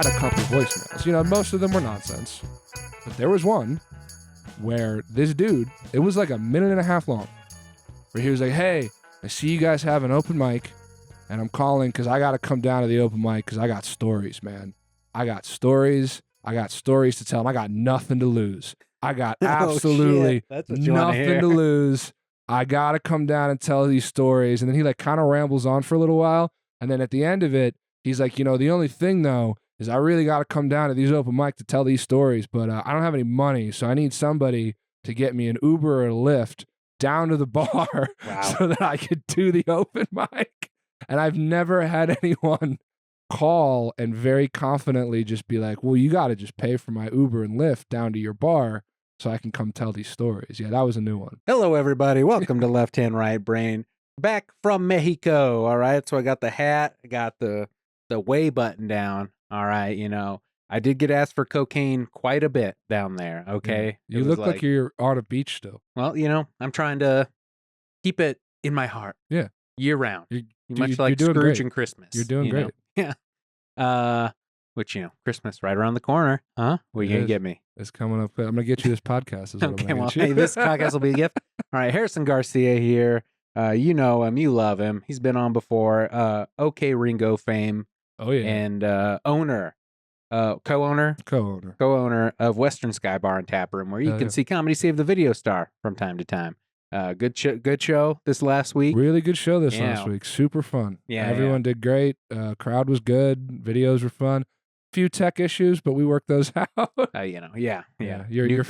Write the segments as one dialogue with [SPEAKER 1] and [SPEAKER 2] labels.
[SPEAKER 1] had a couple voicemails. You know, most of them were nonsense. But there was one where this dude, it was like a minute and a half long, where he was like, hey, I see you guys have an open mic, and I'm calling because I got to come down to the open mic because I got stories, man. I got stories. I got stories to tell them. I got nothing to lose. I got absolutely nothing to lose. I got to come down and tell these stories. And then he like kind of rambles on for a little while. And then at the end of it, he's like, you know, the only thing though is I really got to come down to these open mic to tell these stories, but I don't have any money. So I need somebody to get me an Uber or a Lyft down to the bar so that I could do the open mic. And I've never had anyone call and very confidently just be like, well, you got to just pay for my Uber and Lyft down to your bar so I can come tell these stories. Yeah, that was a new one.
[SPEAKER 2] Hello, everybody. Welcome to Left Hand Right Brain. Back from Mexico. All right. So I got the hat. I got the way button down. All right. You know, I did get asked for cocaine quite a bit down there. Okay.
[SPEAKER 1] Yeah. You look like you're on a beach still.
[SPEAKER 2] Well, you know, I'm trying to keep it in my heart.
[SPEAKER 1] Yeah.
[SPEAKER 2] Year round.
[SPEAKER 1] Much
[SPEAKER 2] like Scrooge and Christmas.
[SPEAKER 1] You're doing great.
[SPEAKER 2] Know? Yeah. Which, you know, Christmas right around the corner. Huh? What are you going to get me?
[SPEAKER 1] It's coming up. I'm going to get you this podcast. Is what
[SPEAKER 2] okay,
[SPEAKER 1] I'm
[SPEAKER 2] well,
[SPEAKER 1] get you.
[SPEAKER 2] Hey, this podcast will be a gift. All right, Harrison Garcia here. You know him. You love him. He's been on before. OK Ringo fame.
[SPEAKER 1] Oh, yeah.
[SPEAKER 2] And co-owner of Western Sky Bar and Taproom, where you can see Comedy Save the Video Star from time to time. Good show this last week.
[SPEAKER 1] Really good show this last week. Super fun.
[SPEAKER 2] Yeah,
[SPEAKER 1] everyone did great. Crowd was good. Videos were fun. Few tech issues, but we worked those out. Your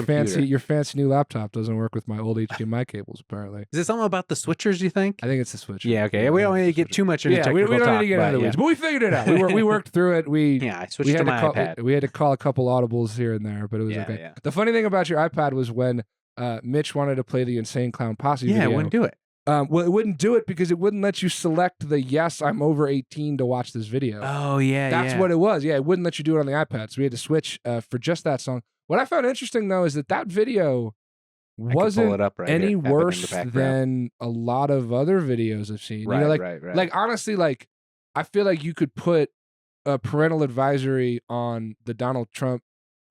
[SPEAKER 1] fancy new laptop doesn't work with my old HDMI cables. Apparently,
[SPEAKER 2] is it something about the switchers? You think?
[SPEAKER 1] I think it's the switcher.
[SPEAKER 2] Yeah. Okay. We don't need to get too much into technical
[SPEAKER 1] we don't
[SPEAKER 2] talk,
[SPEAKER 1] need to get into the weeds, but we figured it out. We worked through it.
[SPEAKER 2] I switched to my iPad.
[SPEAKER 1] We had to call a couple audibles here and there, but it was okay.
[SPEAKER 2] Yeah.
[SPEAKER 1] The funny thing about your iPad was when Mitch wanted to play the Insane Clown Posse video.
[SPEAKER 2] Yeah, it wouldn't do it.
[SPEAKER 1] Well, it wouldn't do it because it wouldn't let you select the yes, I'm over 18 to watch this video.
[SPEAKER 2] Oh, yeah,
[SPEAKER 1] That's what it was. Yeah, it wouldn't let you do it on the iPad. So we had to switch for just that song. What I found interesting, though, is that video wasn't any worse than a lot of other videos I've seen.
[SPEAKER 2] Right,
[SPEAKER 1] you know,
[SPEAKER 2] right.
[SPEAKER 1] Like, honestly, like, I feel like you could put a parental advisory on the Donald Trump,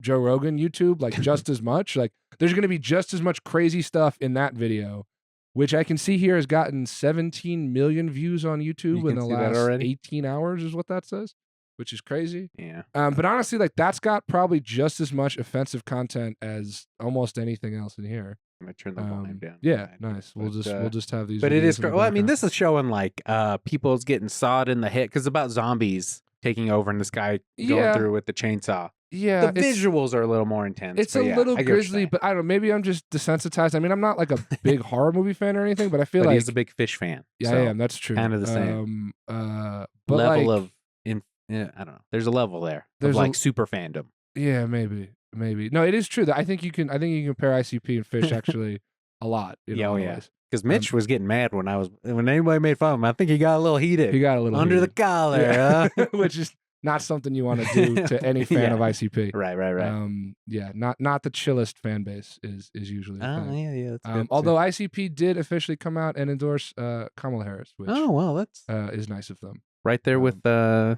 [SPEAKER 1] Joe Rogan YouTube, like, just as much. Like, there's going to be just as much crazy stuff in that video, which I can see here has gotten 17 million views on YouTube in the last 18 hours is what that says, which is crazy.
[SPEAKER 2] Yeah.
[SPEAKER 1] But honestly, like that's got probably just as much offensive content as almost anything else in here.
[SPEAKER 2] I'm gonna turn the volume down.
[SPEAKER 1] Yeah, nice. We'll just have these.
[SPEAKER 2] But it is. Well, I mean, this is showing like people's getting sawed in the head because it's about zombies taking over and this guy going through with the chainsaw.
[SPEAKER 1] Yeah,
[SPEAKER 2] the visuals are a little more intense.
[SPEAKER 1] It's a little grisly, but I don't know. Maybe I'm just desensitized. I mean, I'm not like a big horror movie fan or anything, but I feel like
[SPEAKER 2] he's a big fish fan.
[SPEAKER 1] Yeah, I am. That's true.
[SPEAKER 2] Kind of the same.
[SPEAKER 1] But
[SPEAKER 2] level of, I don't know. There's a level there of like super fandom.
[SPEAKER 1] Yeah, maybe. No, it is true that I think you can compare ICP and fish actually a lot.
[SPEAKER 2] Because Mitch was getting mad when anybody made fun of him. I think he got a little heated.
[SPEAKER 1] He got a little
[SPEAKER 2] under
[SPEAKER 1] heated.
[SPEAKER 2] the collar,
[SPEAKER 1] which is not something you want to do to any fan of ICP.
[SPEAKER 2] Right.
[SPEAKER 1] Not the chillest fan base is usually.
[SPEAKER 2] Yeah. That's
[SPEAKER 1] although ICP did officially come out and endorse Kamala Harris, which
[SPEAKER 2] that's
[SPEAKER 1] is nice of them.
[SPEAKER 2] Right there with Taylor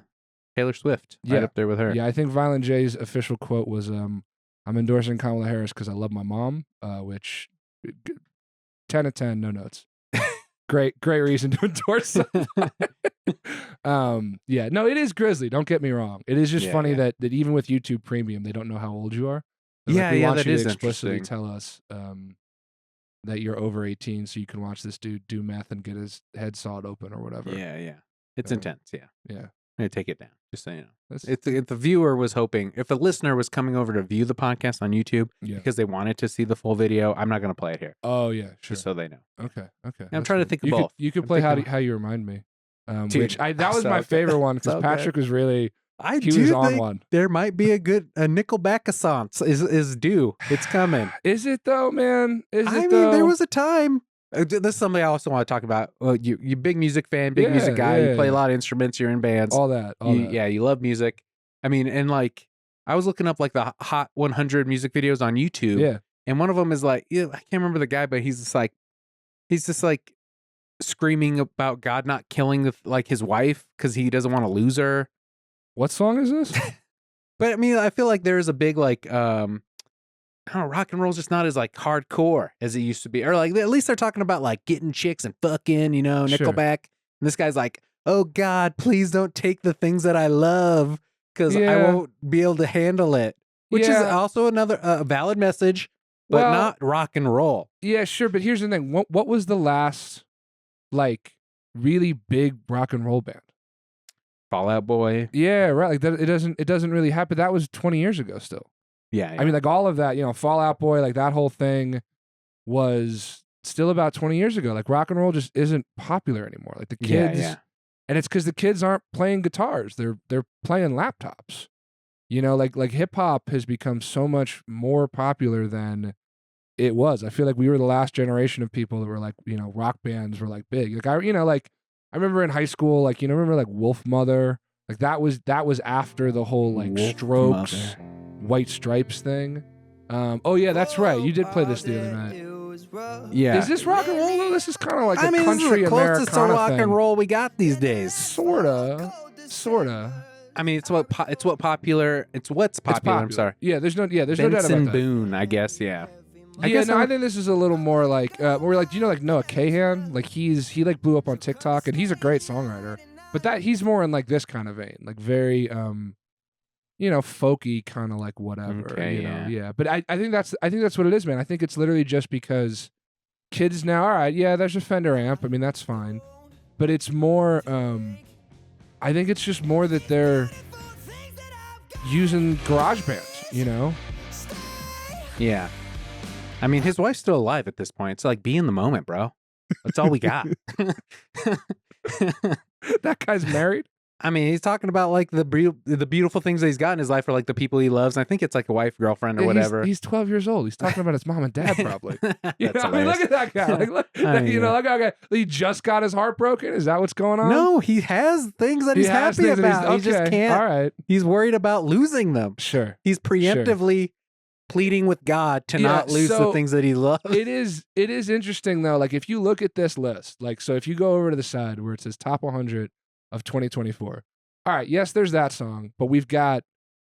[SPEAKER 2] Swift. Right up there with her.
[SPEAKER 1] Yeah, I think Violent J's official quote was, "I'm endorsing Kamala Harris because I love my mom," which 10 of 10, no notes. Great reason to endorse someone. No, it is grisly. Don't get me wrong. It is just funny that even with YouTube Premium, they don't know how old you are. We want you to explicitly tell us that you're over 18, so you can watch this dude do meth and get his head sawed open or whatever.
[SPEAKER 2] Yeah. It's intense. Yeah. I'm gonna take it down. Just so you know, if the viewer was hoping, if a listener was coming over to view the podcast on YouTube because they wanted to see the full video, I'm not gonna play it here.
[SPEAKER 1] Oh yeah, sure.
[SPEAKER 2] Just so they know.
[SPEAKER 1] Okay.
[SPEAKER 2] I'm trying to think of both.
[SPEAKER 1] You could play how you remind me. Which that was my favorite one because Patrick was really. He was on one.
[SPEAKER 2] There might be a Nickelback assance is due. It's coming.
[SPEAKER 1] Is it though, man?
[SPEAKER 2] I mean, there was a time. This is something I also want to talk about. You big music fan, big music guy. You play a lot of instruments. You're in bands.
[SPEAKER 1] All that.
[SPEAKER 2] Yeah, you love music. I mean, and like I was looking up like the Hot 100 music videos on YouTube.
[SPEAKER 1] Yeah.
[SPEAKER 2] And one of them is like, I can't remember the guy, but he's just like screaming about God not killing his wife because he doesn't want to lose her.
[SPEAKER 1] What song is this?
[SPEAKER 2] But I mean, I feel like there is a big like I don't know, rock and roll's just not as like hardcore as it used to be. Or like at least they're talking about like getting chicks and fucking, you know,
[SPEAKER 1] Sure.
[SPEAKER 2] Nickelback. And this guy's like, oh God, please don't take the things that I love because I
[SPEAKER 1] Yeah.
[SPEAKER 2] won't be able to handle it. Which is
[SPEAKER 1] Yeah.
[SPEAKER 2] also another valid message, but
[SPEAKER 1] Well,
[SPEAKER 2] not rock and roll.
[SPEAKER 1] Yeah, sure. But here's the thing. What was the last like really big rock and roll band?
[SPEAKER 2] Fall Out Boy.
[SPEAKER 1] Yeah, right. Like that, it doesn't really happen. That was 20 years ago still.
[SPEAKER 2] Yeah,
[SPEAKER 1] I mean, like all of that, you know, Fall Out Boy, like that whole thing was still about 20 years ago. Like rock and roll just isn't popular anymore. Like the kids, and it's because the kids aren't playing guitars. They're playing laptops. You know, like hip hop has become so much more popular than it was. I feel like we were the last generation of people that were like, you know, rock bands were like big. Like I remember in high school, like, you know, remember like Wolf Mother? Like that was after the whole like
[SPEAKER 2] Wolf
[SPEAKER 1] Strokes,
[SPEAKER 2] Mother.
[SPEAKER 1] White Stripes thing. Oh yeah, that's right. You did play this the other night.
[SPEAKER 2] Yeah.
[SPEAKER 1] Is this rock and roll though? This is kind of like a
[SPEAKER 2] this is
[SPEAKER 1] country
[SPEAKER 2] the closest to
[SPEAKER 1] Americana
[SPEAKER 2] rock
[SPEAKER 1] thing.
[SPEAKER 2] and roll we got these days.
[SPEAKER 1] Sorta.
[SPEAKER 2] I mean, it's what's popular. I'm sorry.
[SPEAKER 1] Yeah, there's no doubt about
[SPEAKER 2] Benson
[SPEAKER 1] that.
[SPEAKER 2] Boone, I guess. Yeah.
[SPEAKER 1] I think this is a little more like more like, do you know like Noah Kahan? Like he like blew up on TikTok and he's a great songwriter. But he's more in like this kind of vein, like very you know, folky kind of like whatever.
[SPEAKER 2] Okay,
[SPEAKER 1] you know? Yeah. But I think that's what it is, man. I think it's literally just because kids now, all right, yeah, there's a Fender amp. I mean, that's fine. But it's more I think it's just more that they're using GarageBand, you know?
[SPEAKER 2] Yeah. I mean, his wife's still alive at this point. It's like, be in the moment, bro. That's all we got.
[SPEAKER 1] That guy's married?
[SPEAKER 2] I mean, he's talking about like the beautiful things that he's got in his life are like the people he loves. And I think it's like a wife, girlfriend, or whatever.
[SPEAKER 1] He's 12 years old. He's talking about his mom and dad, probably. You know,
[SPEAKER 2] That's
[SPEAKER 1] I mean, look at that guy. Like, look, you know, like, okay, he just got his heart broken. Is that what's going on?
[SPEAKER 2] No, he has things that he's happy about. He just can't.
[SPEAKER 1] All right.
[SPEAKER 2] He's worried about losing them.
[SPEAKER 1] Sure.
[SPEAKER 2] He's preemptively pleading with God to not lose the things that he loves.
[SPEAKER 1] It is interesting though. Like if you look at this list, like so if you go over to the side where it says top 100 of 2024. All right, yes, there's that song, but we've got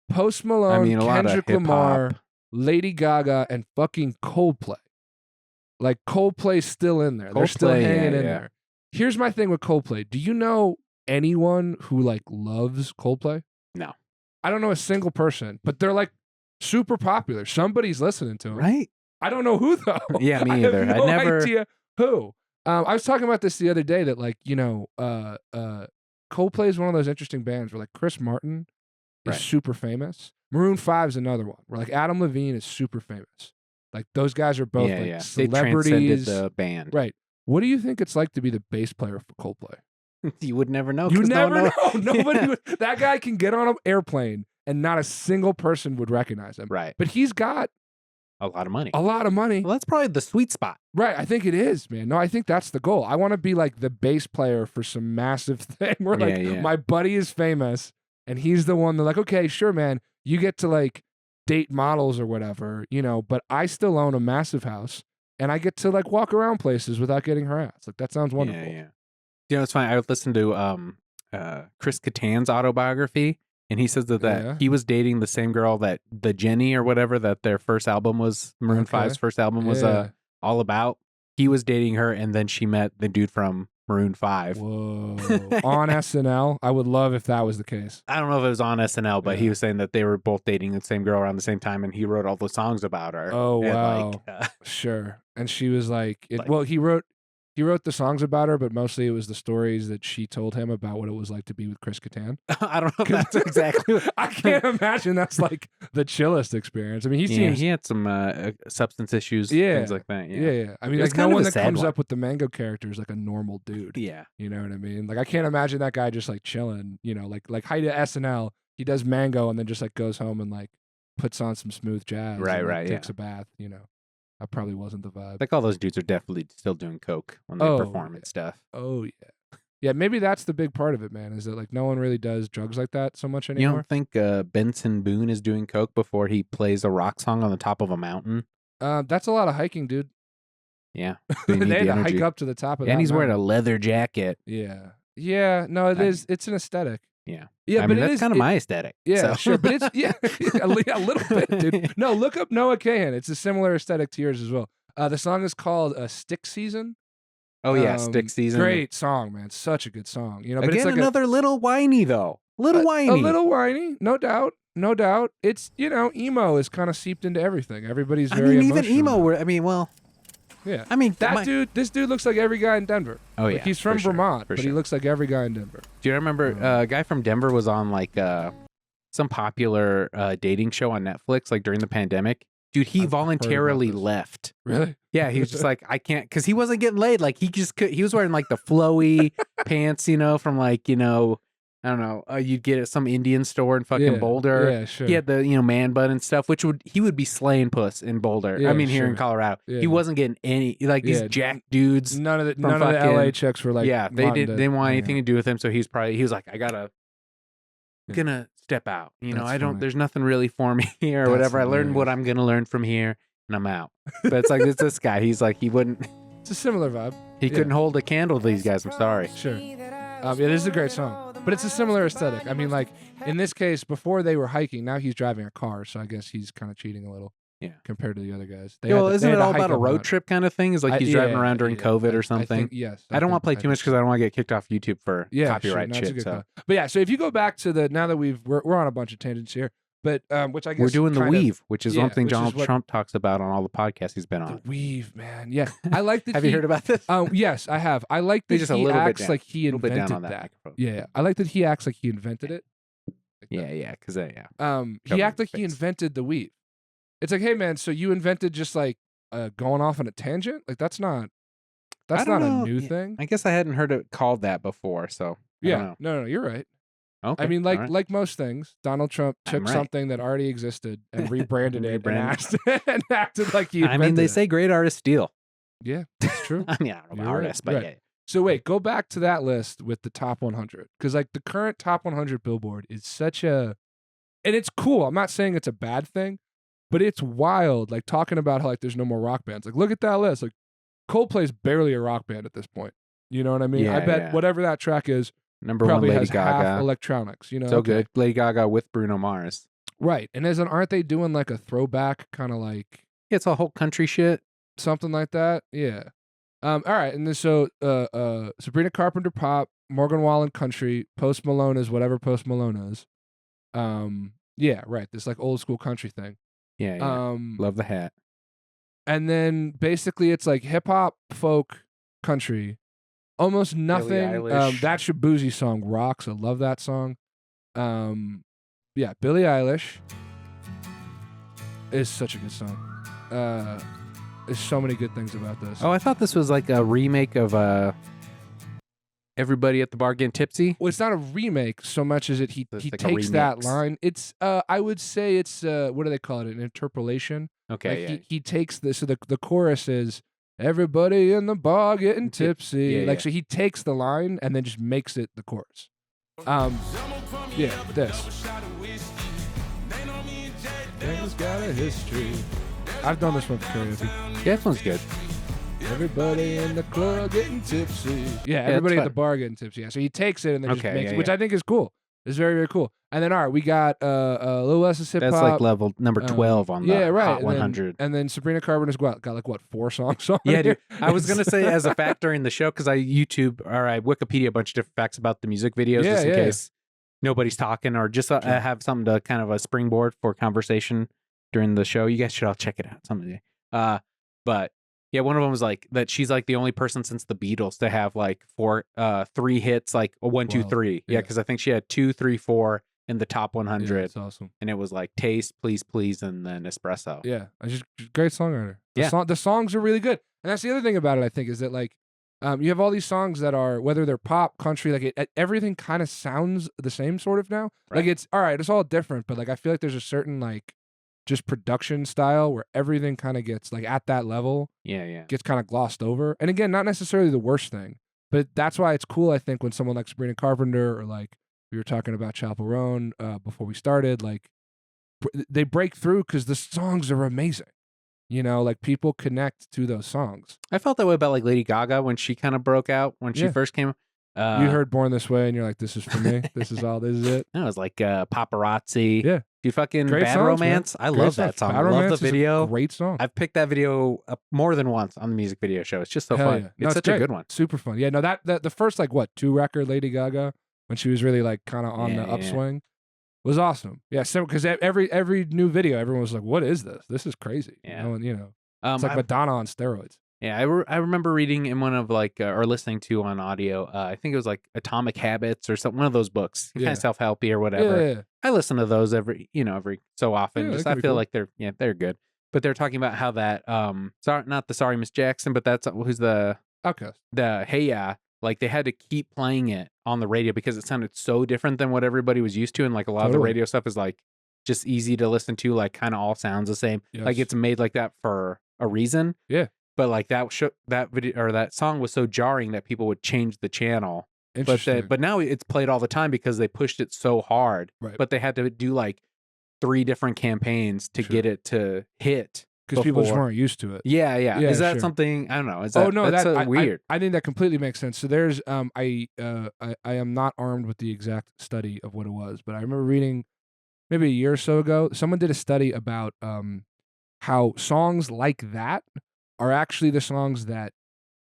[SPEAKER 1] Post Malone, Kendrick Lamar, Lady Gaga, and fucking Coldplay. Like Coldplay's still in there. They're still hanging in there. Here's my thing with Coldplay. Do you know anyone who like loves Coldplay?
[SPEAKER 2] No.
[SPEAKER 1] I don't know a single person, but they're like super popular. Somebody's listening to them.
[SPEAKER 2] Right?
[SPEAKER 1] I don't know who though.
[SPEAKER 2] Yeah, me either.
[SPEAKER 1] I have no idea who. I was talking about this the other day that like, you know, Coldplay is one of those interesting bands where like Chris Martin is super famous. Maroon 5 is another one where like Adam Levine is super famous. Like those guys are both celebrities.
[SPEAKER 2] They transcended the band.
[SPEAKER 1] Right. What do you think it's like to be the bass player for Coldplay?
[SPEAKER 2] You would never know.
[SPEAKER 1] You never know. Nobody would. That guy can get on an airplane and not a single person would recognize him.
[SPEAKER 2] Right.
[SPEAKER 1] But he's got
[SPEAKER 2] a lot of money.
[SPEAKER 1] Well,
[SPEAKER 2] that's probably the sweet spot.
[SPEAKER 1] Right. I think it is, man. No, I think that's the goal. I want to be like the bass player for some massive thing where like my buddy is famous and he's the one that like, okay, sure, man, you get to like date models or whatever, you know, but I still own a massive house and I get to like walk around places without getting harassed. Like that sounds wonderful.
[SPEAKER 2] Yeah. You know, it's funny. I listened to Chris Kattan's autobiography. And he says that he was dating the same girl that the Jenny or whatever that their first album was, Maroon 5's first album was all about. He was dating her, and then she met the dude from Maroon 5.
[SPEAKER 1] Whoa. On SNL? I would love if that was the case.
[SPEAKER 2] I don't know if it was on SNL, but he was saying that they were both dating the same girl around the same time, and he wrote all the songs about her.
[SPEAKER 1] Oh, wow. Sure. And she was like, well, he wrote the songs about her, but mostly it was the stories that she told him about what it was like to be with Chris Kattan.
[SPEAKER 2] I don't know if that's exactly what...
[SPEAKER 1] I can't imagine that's like the chillest experience. I mean, he had
[SPEAKER 2] some substance issues, things like that.
[SPEAKER 1] Yeah. I mean, like no one that comes up with the Mango character is like a normal dude.
[SPEAKER 2] Yeah.
[SPEAKER 1] You know what I mean? Like I can't imagine that guy just like chilling, you know, like height of SNL, he does Mango and then just like goes home and like puts on some smooth jazz.
[SPEAKER 2] Right.
[SPEAKER 1] Takes a bath, you know. That probably wasn't the vibe.
[SPEAKER 2] Like all those dudes are definitely still doing coke when they perform and stuff.
[SPEAKER 1] Oh yeah, yeah. Maybe that's the big part of it, man. Is that like no one really does drugs like that so much anymore?
[SPEAKER 2] You don't think Benson Boone is doing coke before he plays a rock song on the top of a mountain?
[SPEAKER 1] That's a lot of hiking, dude.
[SPEAKER 2] Yeah,
[SPEAKER 1] they had to hike up to the top of that.
[SPEAKER 2] And he's
[SPEAKER 1] mountain.
[SPEAKER 2] wearing a leather jacket.
[SPEAKER 1] Yeah. No, it is. It's an aesthetic.
[SPEAKER 2] Yeah.
[SPEAKER 1] Yeah,
[SPEAKER 2] I
[SPEAKER 1] but
[SPEAKER 2] mean,
[SPEAKER 1] it
[SPEAKER 2] that's
[SPEAKER 1] is
[SPEAKER 2] kind of my aesthetic.
[SPEAKER 1] Yeah,
[SPEAKER 2] so.
[SPEAKER 1] sure, but it's a little bit, dude. No, look up Noah Kahan. It's a similar aesthetic to yours as well. The song is called "Stick Season."
[SPEAKER 2] Oh yeah, Stick Season.
[SPEAKER 1] Great song, man. Such a good song. You know, but
[SPEAKER 2] Again,
[SPEAKER 1] it's like
[SPEAKER 2] another little whiny though.
[SPEAKER 1] a
[SPEAKER 2] Whiny.
[SPEAKER 1] little whiny, no doubt, no doubt. It's emo is kind of seeped into everything. Everybody's very.
[SPEAKER 2] I mean, even
[SPEAKER 1] emotional.
[SPEAKER 2] emo.
[SPEAKER 1] Yeah.
[SPEAKER 2] I mean,
[SPEAKER 1] this dude looks like every guy in Denver.
[SPEAKER 2] Oh yeah,
[SPEAKER 1] like he's from Vermont, but he looks like every guy in Denver.
[SPEAKER 2] Do you remember a guy from Denver was on like some popular dating show on Netflix like during the pandemic? Dude, he voluntarily left.
[SPEAKER 1] Really?
[SPEAKER 2] Yeah, he was just like, I can't, because he wasn't getting laid. Like he just could. He was wearing like the flowy pants, from like I don't know, you'd get at some Indian store in fucking Boulder.
[SPEAKER 1] Yeah, sure.
[SPEAKER 2] He had the man bun and stuff, which he would be slaying puss in Boulder.
[SPEAKER 1] Yeah,
[SPEAKER 2] I mean, here in Colorado, he wasn't getting any these jack dudes.
[SPEAKER 1] None of the LA chicks were like,
[SPEAKER 2] they didn't want anything to do with him. So he was like, gonna step out. There's nothing really for me here or whatever.
[SPEAKER 1] Hilarious.
[SPEAKER 2] I learned what I'm gonna learn from here, and I'm out. But it's like it's this guy. He's like he wouldn't.
[SPEAKER 1] It's a similar vibe.
[SPEAKER 2] He couldn't hold a candle to these guys. I'm sorry.
[SPEAKER 1] Sure. It is a great song, but it's a similar aesthetic. I mean, like in this case, before they were hiking, now he's driving a car, so I guess he's kind of cheating a little.
[SPEAKER 2] Yeah.
[SPEAKER 1] Compared to the other guys.
[SPEAKER 2] Isn't it all about a road trip kind of thing? Is like he's driving around during COVID or something?
[SPEAKER 1] Yes.
[SPEAKER 2] I don't want to play too much because I don't want to get kicked off YouTube for copyright shit. So.
[SPEAKER 1] But yeah, so if you go back to now that we're on a bunch of tangents here, but which I guess
[SPEAKER 2] we're doing the weave, which is one thing Donald Trump talks about on all the podcasts he's been on.
[SPEAKER 1] The weave, man. Yeah, I like that.
[SPEAKER 2] Have you heard about this?
[SPEAKER 1] Yes, I have. I like that he acts like he invented that. Yeah, I like that he acts like he invented it.
[SPEAKER 2] Yeah, because
[SPEAKER 1] he acted like he invented the weave. It's like, hey man, so you invented just like going off on a tangent? Like that's not a new thing.
[SPEAKER 2] I guess I hadn't heard it called that before, so
[SPEAKER 1] no, you're right.
[SPEAKER 2] Okay.
[SPEAKER 1] I mean, like most things, Donald Trump took something that already existed and rebranded it and acted like he invented
[SPEAKER 2] they say great artists steal.
[SPEAKER 1] Yeah, that's true.
[SPEAKER 2] I mean, I don't know about artists, but yeah.
[SPEAKER 1] So wait, go back to that list with the top 100 because like the current top 100 Billboard is and it's cool. I'm not saying it's a bad thing. But it's wild, like talking about how like there's no more rock bands. Like, look at that list. Like, Coldplay's barely a rock band at this point. You know what I mean?
[SPEAKER 2] Yeah,
[SPEAKER 1] I bet whatever that track is,
[SPEAKER 2] number
[SPEAKER 1] probably
[SPEAKER 2] one, Lady
[SPEAKER 1] has
[SPEAKER 2] Gaga.
[SPEAKER 1] half electronics.
[SPEAKER 2] So good, Lady Gaga with Bruno Mars.
[SPEAKER 1] Right, and aren't they doing like a throwback kind of like?
[SPEAKER 2] Yeah, it's a whole country shit,
[SPEAKER 1] something like that. Yeah. All right, and then so Sabrina Carpenter pop, Morgan Wallen country, Post Malone is whatever Post Malone is. Yeah, right. This like old school country thing.
[SPEAKER 2] Yeah. Love the hat.
[SPEAKER 1] And then basically it's like hip hop, folk, country, almost nothing. That Shabuzi song rocks. I love that song. Yeah, Billie Eilish is such a good song. There's so many good things about this.
[SPEAKER 2] Oh, I thought this was like a remake of Everybody at the Bar Getting Tipsy.
[SPEAKER 1] Well, it's not a remake so much as he like takes that line. It's I would say it's what do they call it? An interpolation.
[SPEAKER 2] Okay.
[SPEAKER 1] Like he takes this. So the chorus is everybody in the bar getting tipsy. So he takes the line and then just makes it the chorus. Yeah, this. It's got a history. I've done this one for karaoke.
[SPEAKER 2] Yeah, this one's good.
[SPEAKER 1] Everybody in the club getting tipsy. Yeah, everybody at the bar getting tipsy. Yeah, so he takes it and then just makes it, which I think is cool. It's very, very cool. And then, all right, we got a little less hip hop.
[SPEAKER 2] That's like level number 12 on the Hot 100.
[SPEAKER 1] And then Sabrina Carpenter's got like, what, 4 songs on
[SPEAKER 2] Yeah,
[SPEAKER 1] here?
[SPEAKER 2] dude. I was going to say as a fact during the show, because I Wikipedia a bunch of different facts about the music videos just in case nobody's talking or just have something to kind of a springboard for conversation during the show. You guys should all check it out someday. But yeah, one of them was like that she's like the only person since the Beatles to have like 3 hits, like a 1, 2, 3. Yeah, because I think she had 2, 3, 4 in the top 100.
[SPEAKER 1] Yeah, that's awesome.
[SPEAKER 2] And it was like Taste, Please, Please, and then Espresso.
[SPEAKER 1] Yeah, just great songwriter.
[SPEAKER 2] The
[SPEAKER 1] the songs are really good. And that's the other thing about it, I think, is that like you have all these songs that are, whether they're pop, country, like everything kind of sounds the same sort of now.
[SPEAKER 2] Right.
[SPEAKER 1] Like it's, all right, it's all different, but like I feel like there's a certain like just production style where everything kind of gets like at that level.
[SPEAKER 2] Yeah.
[SPEAKER 1] Gets kind of glossed over. And again, not necessarily the worst thing, but that's why it's cool, I think, when someone like Sabrina Carpenter or like we were talking about Chappell Roan before we started, like they break through because the songs are amazing. You know, like people connect to those songs.
[SPEAKER 2] I felt that way about like Lady Gaga when she kind of broke out when she first came.
[SPEAKER 1] You heard Born This Way and you're like, this is for me. This is it.
[SPEAKER 2] No, it was like Paparazzi.
[SPEAKER 1] Yeah.
[SPEAKER 2] Dude, fucking
[SPEAKER 1] Great
[SPEAKER 2] Bad
[SPEAKER 1] songs,
[SPEAKER 2] Romance. I
[SPEAKER 1] Great
[SPEAKER 2] love
[SPEAKER 1] stuff.
[SPEAKER 2] that song.
[SPEAKER 1] Bad
[SPEAKER 2] I love
[SPEAKER 1] Romance
[SPEAKER 2] the
[SPEAKER 1] is a
[SPEAKER 2] video.
[SPEAKER 1] great song.
[SPEAKER 2] I've picked that video up more than once on the music video show. It's just so
[SPEAKER 1] Hell
[SPEAKER 2] fun.
[SPEAKER 1] yeah. No,
[SPEAKER 2] It's such
[SPEAKER 1] great.
[SPEAKER 2] a good one.
[SPEAKER 1] Super fun. Yeah, no, that the first like what 2 record Lady Gaga when she was really like kind of on the upswing was awesome. Yeah, so because every new video, everyone was like, "What is this? This is crazy."
[SPEAKER 2] Yeah.
[SPEAKER 1] It's like Madonna on steroids.
[SPEAKER 2] Yeah, I remember reading in one of like or listening to on audio. I think it was like Atomic Habits or something. One of those books, kind of self-helpy or whatever.
[SPEAKER 1] Yeah.
[SPEAKER 2] I listen to those every so often.
[SPEAKER 1] Yeah,
[SPEAKER 2] Just
[SPEAKER 1] that
[SPEAKER 2] I
[SPEAKER 1] could be
[SPEAKER 2] feel
[SPEAKER 1] cool.
[SPEAKER 2] like they're good. But they're talking about how that not the Sorry Miss Jackson, but that's who's the
[SPEAKER 1] Outcast.
[SPEAKER 2] Hey Ya, like they had to keep playing it on the radio because it sounded so different than what everybody was used to, and like a lot of the radio stuff is like just easy to listen to, like kind of all sounds the same.
[SPEAKER 1] Yes.
[SPEAKER 2] Like it's made like that for a reason.
[SPEAKER 1] Yeah.
[SPEAKER 2] But like that video or that song was so jarring that people would change the channel.
[SPEAKER 1] Interesting.
[SPEAKER 2] But now it's played all the time because they pushed it so hard.
[SPEAKER 1] Right.
[SPEAKER 2] But they had to do like 3 different campaigns to get it to hit.
[SPEAKER 1] Because people just weren't used to it.
[SPEAKER 2] Yeah. Is that
[SPEAKER 1] sure.
[SPEAKER 2] something? I don't know. Is that?
[SPEAKER 1] Oh no,
[SPEAKER 2] that's weird.
[SPEAKER 1] I think that completely makes sense. So there's I am not armed with the exact study of what it was, but I remember reading maybe a year or so ago, someone did a study about how songs like that are actually the songs that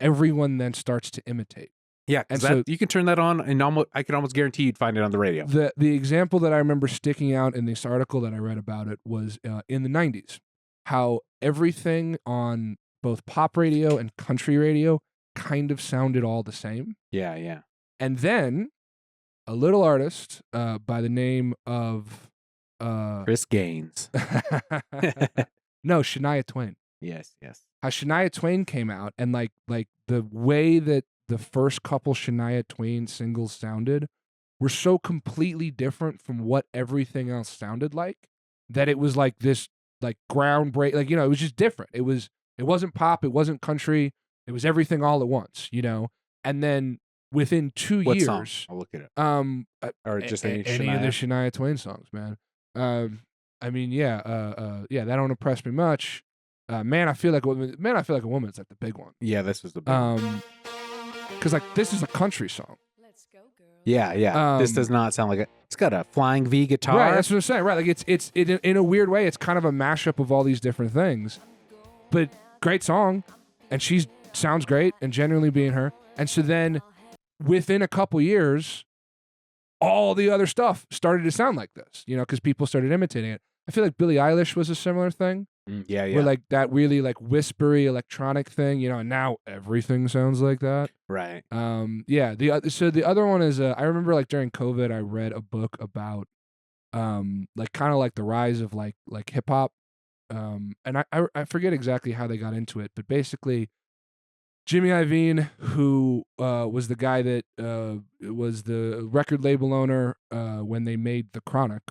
[SPEAKER 1] everyone then starts to imitate.
[SPEAKER 2] Yeah, and so you can turn that on, and I can almost guarantee you'd find it on the radio.
[SPEAKER 1] The example that I remember sticking out in this article that I read about it was in the 90s, how everything on both pop radio and country radio kind of sounded all the same.
[SPEAKER 2] Yeah.
[SPEAKER 1] And then a little artist by the name of
[SPEAKER 2] Chris Gaines.
[SPEAKER 1] No, Shania Twain.
[SPEAKER 2] Yes.
[SPEAKER 1] How Shania Twain came out and like the way that the first couple Shania Twain singles sounded were so completely different from what everything else sounded like that it was like this like groundbreak, like it was just different. It wasn't pop, it wasn't country, it was everything all at once, And then within 2
[SPEAKER 2] What
[SPEAKER 1] years,
[SPEAKER 2] song? I'll look it up. Or just any
[SPEAKER 1] of the Shania Twain songs, man. That don't impress me much. Man, I feel like a woman is like the big one.
[SPEAKER 2] Yeah, this was the big one.
[SPEAKER 1] Because like this is a country song.
[SPEAKER 3] Let's go, girl.
[SPEAKER 2] Yeah. This does not sound like it. It's got a flying V guitar.
[SPEAKER 1] Right, that's what I'm saying. Right, like it's in a weird way, it's kind of a mashup of all these different things. But great song, and she sounds great and genuinely being her. And so then, within a couple years, all the other stuff started to sound like this. Because people started imitating it. I feel like Billie Eilish was a similar thing.
[SPEAKER 2] Yeah.
[SPEAKER 1] Where like that really like whispery electronic thing, and now everything sounds like that.
[SPEAKER 2] Right.
[SPEAKER 1] So the other one is I remember like during COVID I read a book about like kind of like the rise of like hip hop. And I forget exactly how they got into it, but basically Jimmy Iovine, who was the guy that was the record label owner when they made The Chronic,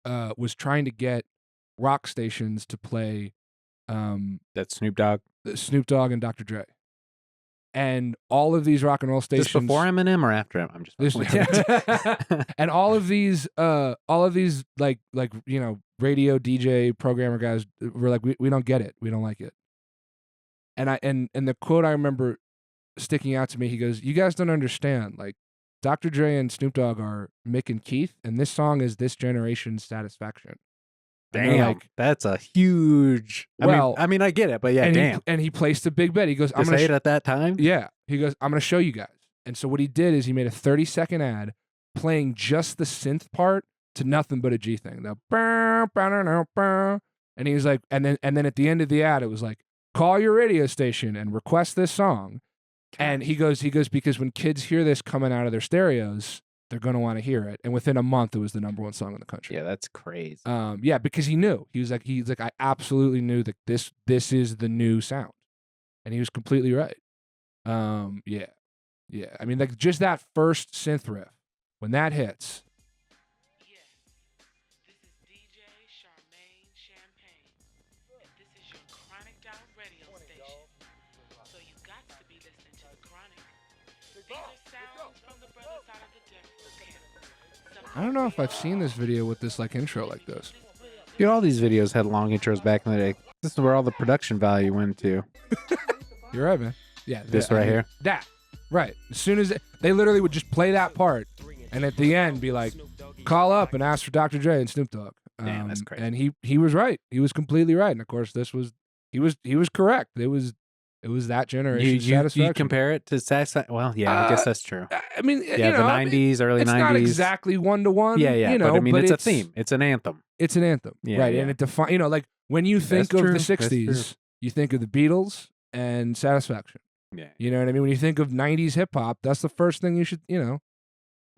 [SPEAKER 1] was trying to get rock stations to play
[SPEAKER 2] That's Snoop Dogg
[SPEAKER 1] and Dr. Dre. And all of these rock and roll stations.
[SPEAKER 2] This before Eminem or after him? I'm just
[SPEAKER 1] and all of these like radio DJ programmer guys were like, we don't get it. We don't like it. And the quote I remember sticking out to me, he goes, "You guys don't understand. Like Dr. Dre and Snoop Dogg are Mick and Keith, and this song is this generation's satisfaction."
[SPEAKER 2] Damn, that's a huge. I mean, I get it, but yeah, damn.
[SPEAKER 1] And he placed a big bet. He goes,
[SPEAKER 2] "I'm gonna say it at that time."
[SPEAKER 1] Yeah, he goes, "I'm gonna show you guys." And so what he did is he made a 30-second ad playing just the synth part to nothing but a G thing. And he was like, and then at the end of the ad, it was like, "Call your radio station and request this song." And he goes because when kids hear this coming out of their stereos, they're going to want to hear it. And within a month, it was the #1 song in the country.
[SPEAKER 2] Yeah, that's crazy.
[SPEAKER 1] Because he knew. He's like, I absolutely knew that this is the new sound. And he was completely right. Yeah. I mean, like just that first synth riff, when that hits.
[SPEAKER 4] Yeah, this is DJ Charmaine Champagne. And this is your Chronic Dial radio station. So you got to be listening to the Chronic. These are sounds from the brother side of the deck.
[SPEAKER 1] I don't know if I've seen this video with this like intro like this.
[SPEAKER 2] Dude, all these videos had long intros back in the day. This is where all the production value went to.
[SPEAKER 1] You're right, man. Yeah.
[SPEAKER 2] This right here.
[SPEAKER 1] That. Right. As soon as they literally would just play that part, and at the end be like, call up and ask for Dr. Dre and Snoop Dogg.
[SPEAKER 2] Damn, that's crazy.
[SPEAKER 1] And he was right. He was completely right. And of course, he was correct. It was that generation.
[SPEAKER 2] You compare it to Satisfaction? Well, yeah, I guess that's true.
[SPEAKER 1] I mean,
[SPEAKER 2] Yeah, the 90s, early 90s.
[SPEAKER 1] It's not exactly 1-to-1.
[SPEAKER 2] Yeah, but I mean, it's a theme. It's an anthem.
[SPEAKER 1] It's an anthem,
[SPEAKER 2] Yeah,
[SPEAKER 1] right?
[SPEAKER 2] yeah.
[SPEAKER 1] And it defines, like when you think
[SPEAKER 2] That's
[SPEAKER 1] of
[SPEAKER 2] true.
[SPEAKER 1] the
[SPEAKER 2] That's true.
[SPEAKER 1] '60s, you think of the Beatles and Satisfaction.
[SPEAKER 2] Yeah.
[SPEAKER 1] You know what I mean? When you think of '90s hip hop, that's the first thing you should,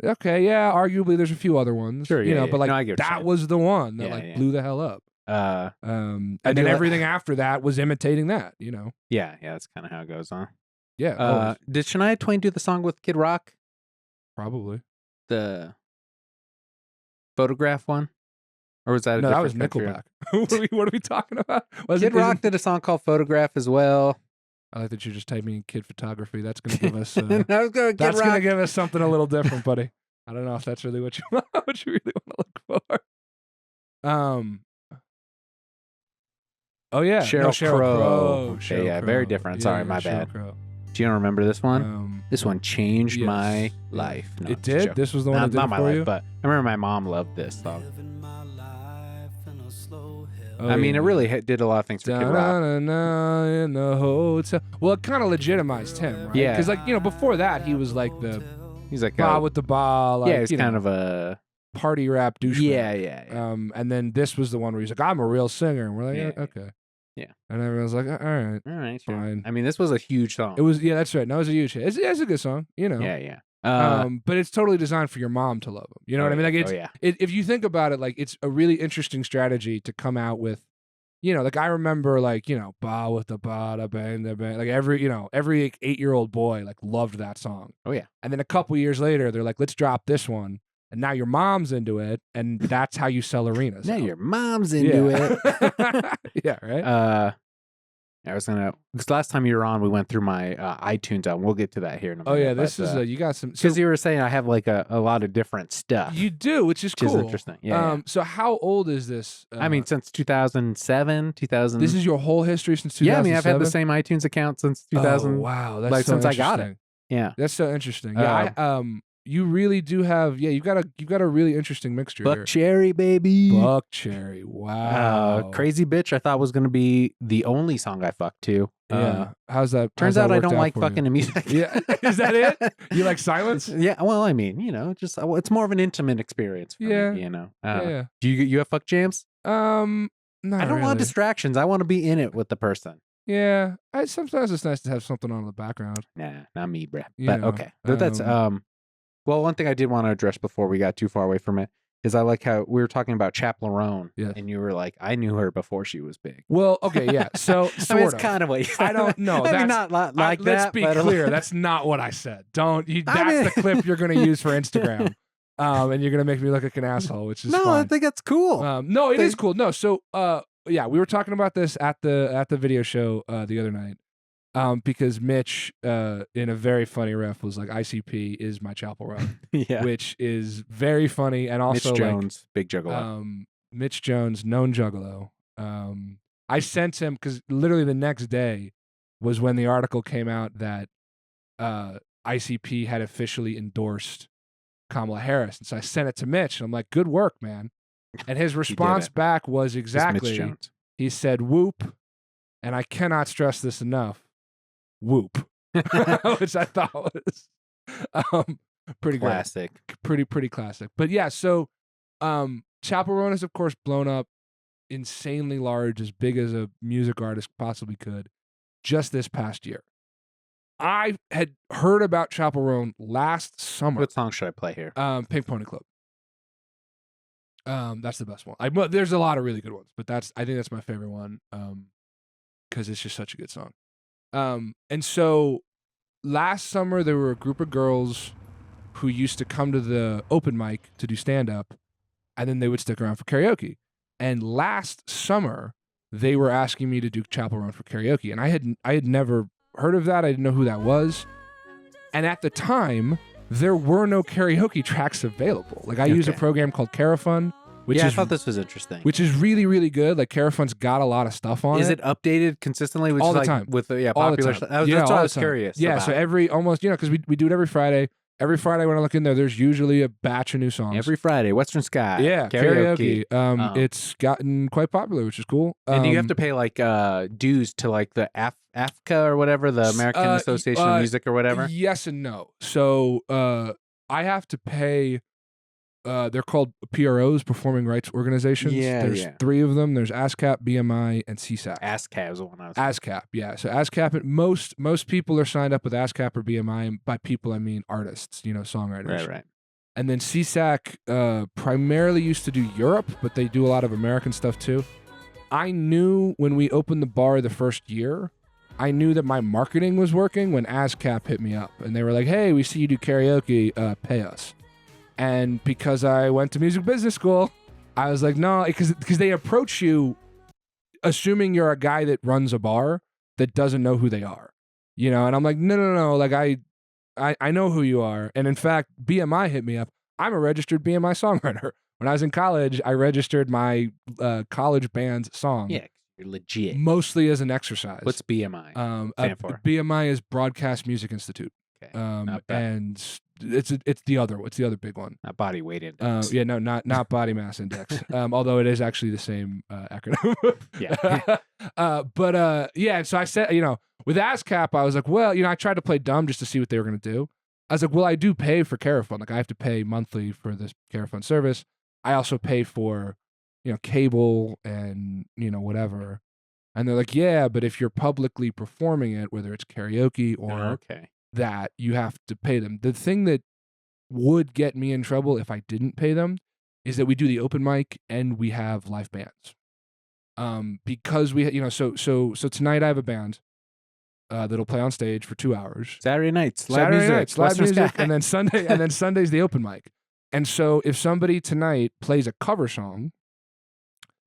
[SPEAKER 1] Okay, yeah, arguably there's a few other ones,
[SPEAKER 2] Sure, yeah,
[SPEAKER 1] but like
[SPEAKER 2] No, I get what you're
[SPEAKER 1] that
[SPEAKER 2] saying.
[SPEAKER 1] was the one that blew the hell up. And then everything after that was imitating that,
[SPEAKER 2] Yeah, that's kind of how it goes, huh?
[SPEAKER 1] Yeah. always.
[SPEAKER 2] Did Shania Twain do the song with Kid Rock?
[SPEAKER 1] Probably.
[SPEAKER 2] The Photograph one? Or was that a
[SPEAKER 1] No, that was
[SPEAKER 2] different country?
[SPEAKER 1] Nickelback. What are we talking about?
[SPEAKER 2] Kid Rock did a song called Photograph as well.
[SPEAKER 1] I like that you're just typing in kid photography. That's going to give us.
[SPEAKER 2] I was going
[SPEAKER 1] That's going to give us something a little different, buddy. I don't know if that's really what you really want to look for. Oh yeah,
[SPEAKER 2] Sheryl Crow.
[SPEAKER 1] Sheryl
[SPEAKER 2] Okay, yeah,
[SPEAKER 1] Crow.
[SPEAKER 2] very different. Sorry, my
[SPEAKER 1] Sheryl
[SPEAKER 2] bad.
[SPEAKER 1] Crow.
[SPEAKER 2] Do you remember this one? This one changed
[SPEAKER 1] yes.
[SPEAKER 2] my life. No,
[SPEAKER 1] It
[SPEAKER 2] it's a
[SPEAKER 1] did?
[SPEAKER 2] joke.
[SPEAKER 1] This was the one that did
[SPEAKER 2] not
[SPEAKER 1] it
[SPEAKER 2] my
[SPEAKER 1] for
[SPEAKER 2] life,
[SPEAKER 1] you?
[SPEAKER 2] but I remember my mom loved this song.
[SPEAKER 1] Oh,
[SPEAKER 2] I mean,
[SPEAKER 1] yeah.
[SPEAKER 2] it really did a lot of things for Kid Rock.
[SPEAKER 1] Da-na-na-na in the hotel. Well, it kind of legitimized him, right?
[SPEAKER 2] Yeah.
[SPEAKER 1] Because before that, he was like the
[SPEAKER 2] He's like,
[SPEAKER 1] ba with the ba, like,
[SPEAKER 2] yeah, he's kind of a
[SPEAKER 1] party rap douchebag.
[SPEAKER 2] yeah.
[SPEAKER 1] And then this was the one where he's like, I'm a real singer. And we're like,
[SPEAKER 2] Yeah.
[SPEAKER 1] okay.
[SPEAKER 2] Yeah.
[SPEAKER 1] And everyone's like, all right.
[SPEAKER 2] All right, sure.
[SPEAKER 1] Fine.
[SPEAKER 2] I mean, this was a huge song.
[SPEAKER 1] It was, that's right. No, it was a huge hit. It's a good song,
[SPEAKER 2] Yeah.
[SPEAKER 1] But it's totally designed for your mom to love him. You know what I mean? Like if you think about it, like it's a really interesting strategy to come out with, like I remember like, ba with the ba da bang da bang. Like every 8-year-old boy like loved that song.
[SPEAKER 2] Oh yeah.
[SPEAKER 1] And then a couple years later, they're like, let's drop this one. And now your mom's into it, and that's how you sell arenas.
[SPEAKER 2] Now your mom's into it.
[SPEAKER 1] Yeah, right?
[SPEAKER 2] I was gonna, because last time you were on, we went through my iTunes album. We'll get to that here in a minute.
[SPEAKER 1] Oh yeah, this is you got some
[SPEAKER 2] because you were saying I have like a lot of different stuff.
[SPEAKER 1] You do, which is cool.
[SPEAKER 2] Interesting. Yeah.
[SPEAKER 1] So how old is this?
[SPEAKER 2] I mean, since 2007, 2000.
[SPEAKER 1] This is your whole history since 2007.
[SPEAKER 2] Yeah, I mean, I've had the same iTunes account since 2000.
[SPEAKER 1] Oh, wow, that's
[SPEAKER 2] like
[SPEAKER 1] so
[SPEAKER 2] since I got it. Yeah,
[SPEAKER 1] that's so interesting. Yeah, you really do have. Yeah, you've got a really interesting mixture.
[SPEAKER 2] Buck
[SPEAKER 1] here.
[SPEAKER 2] Cherry, baby.
[SPEAKER 1] Buck Cherry. Wow.
[SPEAKER 2] Crazy Bitch. I thought was gonna be the only song I fucked to.
[SPEAKER 1] Yeah. How's that?
[SPEAKER 2] Turns out I don't like fucking the music.
[SPEAKER 1] Yeah. Is that it? You like silence?
[SPEAKER 2] Yeah. Well, I mean, just it's more of an intimate experience. For me,
[SPEAKER 1] Yeah.
[SPEAKER 2] Do you have fuck jams?
[SPEAKER 1] Not
[SPEAKER 2] I don't
[SPEAKER 1] really.
[SPEAKER 2] want distractions. I want to be in it with the person.
[SPEAKER 1] Yeah. Sometimes it's nice to have something on in the background.
[SPEAKER 2] Nah, not me, bruh.
[SPEAKER 1] You
[SPEAKER 2] But
[SPEAKER 1] know,
[SPEAKER 2] okay. But that's well, one thing I did want to address before we got too far away from it is I like how we were talking about Chappell Roan, and you were like, I knew her before she was big.
[SPEAKER 1] Well, okay, yeah. So
[SPEAKER 2] I mean, it's kind of what you
[SPEAKER 1] I don't know.
[SPEAKER 2] I
[SPEAKER 1] That's
[SPEAKER 2] mean, not like that.
[SPEAKER 1] Let's be
[SPEAKER 2] but
[SPEAKER 1] clear. That's not what I said. That's
[SPEAKER 2] mean-
[SPEAKER 1] the clip you're going to use for Instagram. And you're going to make me look like an asshole, which is
[SPEAKER 2] no,
[SPEAKER 1] fine.
[SPEAKER 2] I think that's cool.
[SPEAKER 1] No, it is cool. No, so yeah, we were talking about this at the video show the other night. Because Mitch, in a very funny ref, was like, "ICP is my Chappell Roan,"
[SPEAKER 2] Yeah.
[SPEAKER 1] which is very funny, and also
[SPEAKER 2] Mitch Jones, big juggalo.
[SPEAKER 1] Mitch Jones, known juggalo. I sent him because literally the next day was when the article came out that ICP had officially endorsed Kamala Harris, and so I sent it to Mitch, and I'm like, "Good work, man." And his response back was
[SPEAKER 2] Mitch
[SPEAKER 1] exactly,
[SPEAKER 2] Jones.
[SPEAKER 1] he said, "Whoop," and I cannot stress this enough. Whoop, which I thought was pretty
[SPEAKER 2] classic,
[SPEAKER 1] pretty classic. But yeah, so Chappell Roan is of course blown up insanely large, as big as a music artist possibly could, just this past year. I had heard about Chappell Roan last summer.
[SPEAKER 2] What song should I play here?
[SPEAKER 1] Pink Pony Club. That's the best one. There's a lot of really good ones, but I think that's my favorite one because it's just such a good song. And so last summer there were a group of girls who used to come to the open mic to do stand up, and then they would stick around for karaoke. And last summer they were asking me to do Chappell Roan for karaoke, and I had never heard of that. I didn't know who that was. And at the time, there were no karaoke tracks available. Like I use a program called Carafun, which
[SPEAKER 2] I
[SPEAKER 1] is
[SPEAKER 2] thought this was interesting.
[SPEAKER 1] which is really, really good. Like Carafun's got a lot of stuff on
[SPEAKER 2] Is
[SPEAKER 1] it.
[SPEAKER 2] it updated consistently? Which
[SPEAKER 1] All
[SPEAKER 2] is
[SPEAKER 1] the
[SPEAKER 2] like
[SPEAKER 1] time.
[SPEAKER 2] With
[SPEAKER 1] All the
[SPEAKER 2] popular
[SPEAKER 1] time.
[SPEAKER 2] stuff.
[SPEAKER 1] Yeah,
[SPEAKER 2] That's
[SPEAKER 1] all
[SPEAKER 2] what I
[SPEAKER 1] the
[SPEAKER 2] was
[SPEAKER 1] time.
[SPEAKER 2] curious.
[SPEAKER 1] Yeah,
[SPEAKER 2] about.
[SPEAKER 1] so every almost, because we do it every Friday. Every Friday when I look in there, there's usually a batch of new songs.
[SPEAKER 2] Every Friday, Western Sky.
[SPEAKER 1] Yeah,
[SPEAKER 2] karaoke.
[SPEAKER 1] It's gotten quite popular, which is cool.
[SPEAKER 2] And do you have to pay like dues to like the AFCA or whatever, the American Association of Music or whatever?
[SPEAKER 1] Yes and no. So I have to pay. They're called PROs, Performing Rights Organizations.
[SPEAKER 2] Yeah,
[SPEAKER 1] There's 3 of them. There's ASCAP, BMI, and CSAC.
[SPEAKER 2] ASCAP is the one I was.
[SPEAKER 1] ASCAP, yeah. So ASCAP, most people are signed up with ASCAP or BMI, and by people I mean artists, songwriters.
[SPEAKER 2] Right.
[SPEAKER 1] And then CSAC primarily used to do Europe, but they do a lot of American stuff too. I knew when we opened the bar the first year, I knew that my marketing was working when ASCAP hit me up, and they were like, "Hey, we see you do karaoke, pay us." And because I went to music business school, I was like, no, because they approach you assuming you're a guy that runs a bar that doesn't know who they are, and I'm like, no, like I know who you are. And in fact, BMI hit me up. I'm a registered BMI songwriter. When I was in college, I registered my college band's song.
[SPEAKER 2] Yeah, you're legit.
[SPEAKER 1] Mostly as an exercise.
[SPEAKER 2] What's BMI stand for?
[SPEAKER 1] BMI is Broadcast Music Institute.
[SPEAKER 2] Okay, not bad.
[SPEAKER 1] And it's the other big one.
[SPEAKER 2] Not body weight index.
[SPEAKER 1] Yeah, no, not body mass index. Although it is actually the same acronym.
[SPEAKER 2] Yeah.
[SPEAKER 1] So I said, with ASCAP, I was like, well, I tried to play dumb just to see what they were going to do. I was like, well, I do pay for Carafun. Like I have to pay monthly for this Carafun service. I also pay for, cable and, whatever. And they're like, yeah, but if you're publicly performing it, whether it's karaoke or that, you have to pay them. The thing that would get me in trouble if I didn't pay them is that we do the open mic and we have live bands. Because we, so tonight I have a band that'll play on stage for 2 hours.
[SPEAKER 2] Saturday nights,
[SPEAKER 1] live music,
[SPEAKER 2] Sky.
[SPEAKER 1] and then Sunday's the open mic. And so if somebody tonight plays a cover song,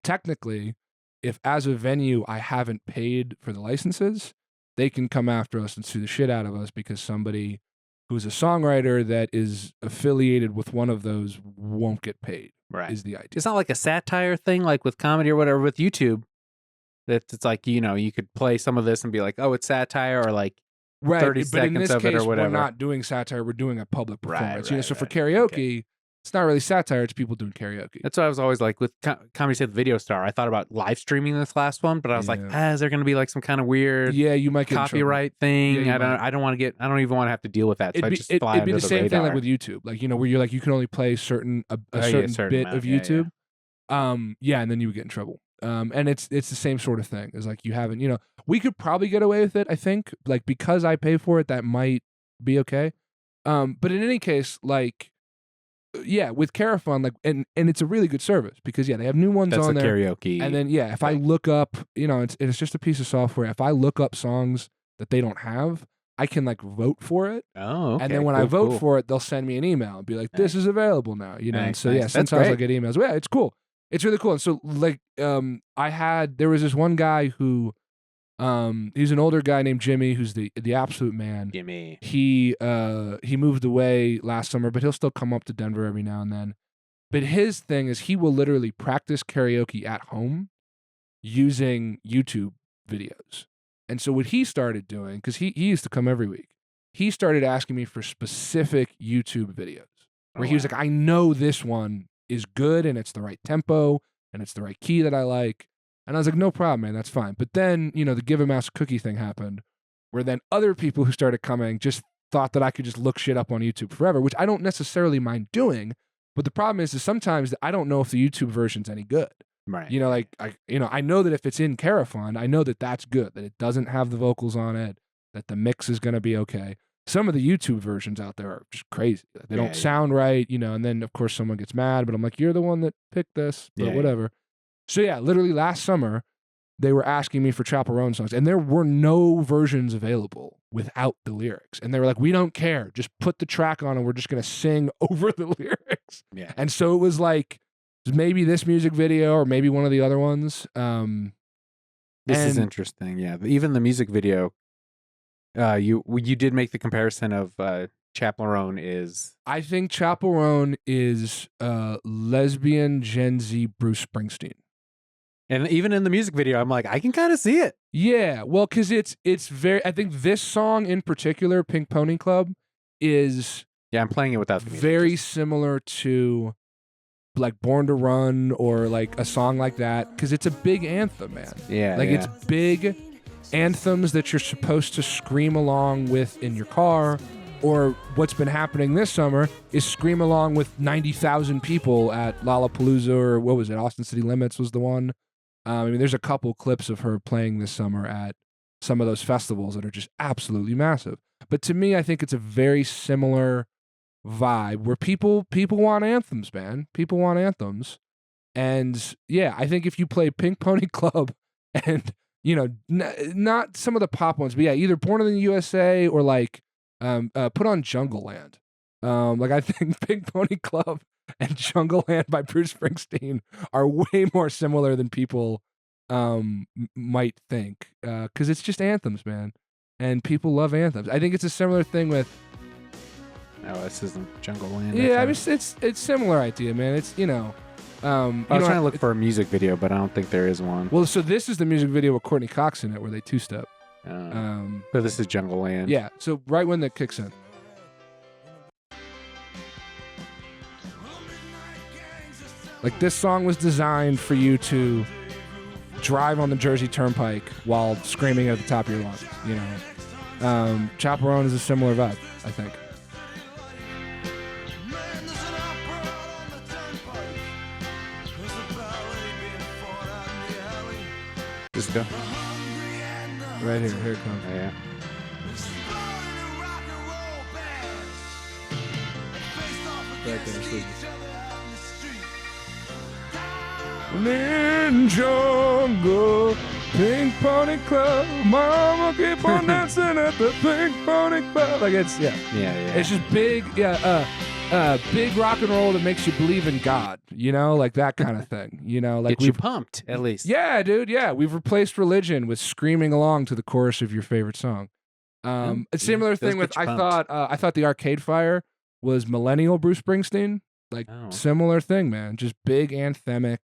[SPEAKER 1] technically, if as a venue I haven't paid for the licenses, they can come after us and sue the shit out of us because somebody who's a songwriter that is affiliated with one of those won't get paid.
[SPEAKER 2] Right.
[SPEAKER 1] Is the idea.
[SPEAKER 2] It's not like a satire thing, like with comedy or whatever with YouTube. That it's like, you could play some of this and be like, oh, it's satire, or like 30 seconds of it or whatever.
[SPEAKER 1] We're not doing satire. We're doing a public performance. So for
[SPEAKER 2] right.
[SPEAKER 1] karaoke, it's not really satire. It's people doing karaoke.
[SPEAKER 2] That's what I was always like with Comedy State Video Star. I thought about live streaming this last one, but I was like, is there going to be like some kind of weird
[SPEAKER 1] you might get
[SPEAKER 2] copyright thing?
[SPEAKER 1] Yeah,
[SPEAKER 2] I don't even want to have to deal with that. So
[SPEAKER 1] it'd be the same thing like with YouTube. Like, where you're like, you can only play a certain bit
[SPEAKER 2] amount,
[SPEAKER 1] of YouTube. And then you would get in trouble. And it's the same sort of thing. It's like you haven't, we could probably get away with it, I think. Like, because I pay for it, that might be okay. But in any case, like, with Carafun, like, and it's a really good service because they have new ones
[SPEAKER 2] That's
[SPEAKER 1] on
[SPEAKER 2] the
[SPEAKER 1] there.
[SPEAKER 2] karaoke.
[SPEAKER 1] And then if I look up, it's just a piece of software. If I look up songs that they don't have, I can like vote for it.
[SPEAKER 2] Oh, okay.
[SPEAKER 1] And then when I vote for it, they'll send me an email and be like, "This is available now." And so sometimes I'll get emails. Well, it's cool. It's really cool. And so like, there was this one guy who, he's an older guy named Jimmy, who's the absolute man.
[SPEAKER 2] Jimmy.
[SPEAKER 1] He moved away last summer, but he'll still come up to Denver every now and then. But his thing is he will literally practice karaoke at home using YouTube videos. And so what he started doing, because he used to come every week, he started asking me for specific YouTube videos where he was like, I know this one is good and it's the right tempo and it's the right key that I like. And I was like, no problem, man, that's fine. But then, the give a mouse a cookie thing happened where then other people who started coming just thought that I could just look shit up on YouTube forever, which I don't necessarily mind doing. But the problem is sometimes I don't know if the YouTube version's any good.
[SPEAKER 2] Right.
[SPEAKER 1] I know that if it's in Carafun, I know that that's good, that it doesn't have the vocals on it, that the mix is going to be okay. Some of the YouTube versions out there are just crazy. They don't sound right, and then of course someone gets mad, but I'm like, you're the one that picked this, but whatever. So literally last summer, they were asking me for Chappell Roan songs, and there were no versions available without the lyrics. And they were like, we don't care. Just put the track on and we're just going to sing over the lyrics.
[SPEAKER 2] Yeah.
[SPEAKER 1] And so it was like, maybe this music video or maybe one of the other ones.
[SPEAKER 2] This is interesting. Yeah. Even the music video, you did make the comparison of Chappell Roan is?
[SPEAKER 1] I think Chappell Roan is lesbian Gen Z Bruce Springsteen.
[SPEAKER 2] And even in the music video, I'm like, I can kind of see it.
[SPEAKER 1] Yeah, well, because it's very. I think this song in particular, Pink Pony Club, is
[SPEAKER 2] I'm playing it without the music.
[SPEAKER 1] very similar to like Born to Run or like a song like that, because it's a big anthem, man.
[SPEAKER 2] Yeah,
[SPEAKER 1] like it's big anthems that you're supposed to scream along with in your car. Or what's been happening this summer is scream along with 90,000 people at Lollapalooza, or what was it? Austin City Limits was the one. I mean, there's a couple clips of her playing this summer at some of those festivals that are just absolutely massive. But to me, I think it's a very similar vibe where people want anthems, man. People want anthems. And yeah, I think if you play Pink Pony Club and, you know, not some of the pop ones, but yeah, either Born in the USA or like put on Jungle Land. Like I think Pink Pony Club and Jungle Land by Bruce Springsteen are way more similar than people might think, because it's just anthems, man, and people love anthems. I think it's a similar thing with.
[SPEAKER 2] Oh, this isn't Jungle Land.
[SPEAKER 1] Yeah, I mean it's similar idea, man. It's I was
[SPEAKER 2] trying to look for a music video, but I don't think there is one.
[SPEAKER 1] Well, so this is the music video with Courtney Cox in it, where they two-step.
[SPEAKER 2] So this is Jungle Land.
[SPEAKER 1] Yeah, so right when that kicks in. Like this song was designed for you to drive on the Jersey Turnpike while screaming at the top of your lungs, you know. Chappell Roan is a similar vibe, I think.
[SPEAKER 2] Just go.
[SPEAKER 1] Right here it comes.
[SPEAKER 2] Yeah.
[SPEAKER 1] Right there, sleep. In jungle, Pink Pony Club, Mama keep on dancing at the Pink Pony Club. Like it's it's just big, big rock and roll that makes you believe in God, you know, like that kind of thing, you know, like
[SPEAKER 2] get you pumped at least.
[SPEAKER 1] Yeah, dude, yeah, we've replaced religion with screaming along to the chorus of your favorite song. A similar thing with I thought the Arcade Fire was millennial Bruce Springsteen, like similar thing, man, just big anthemic,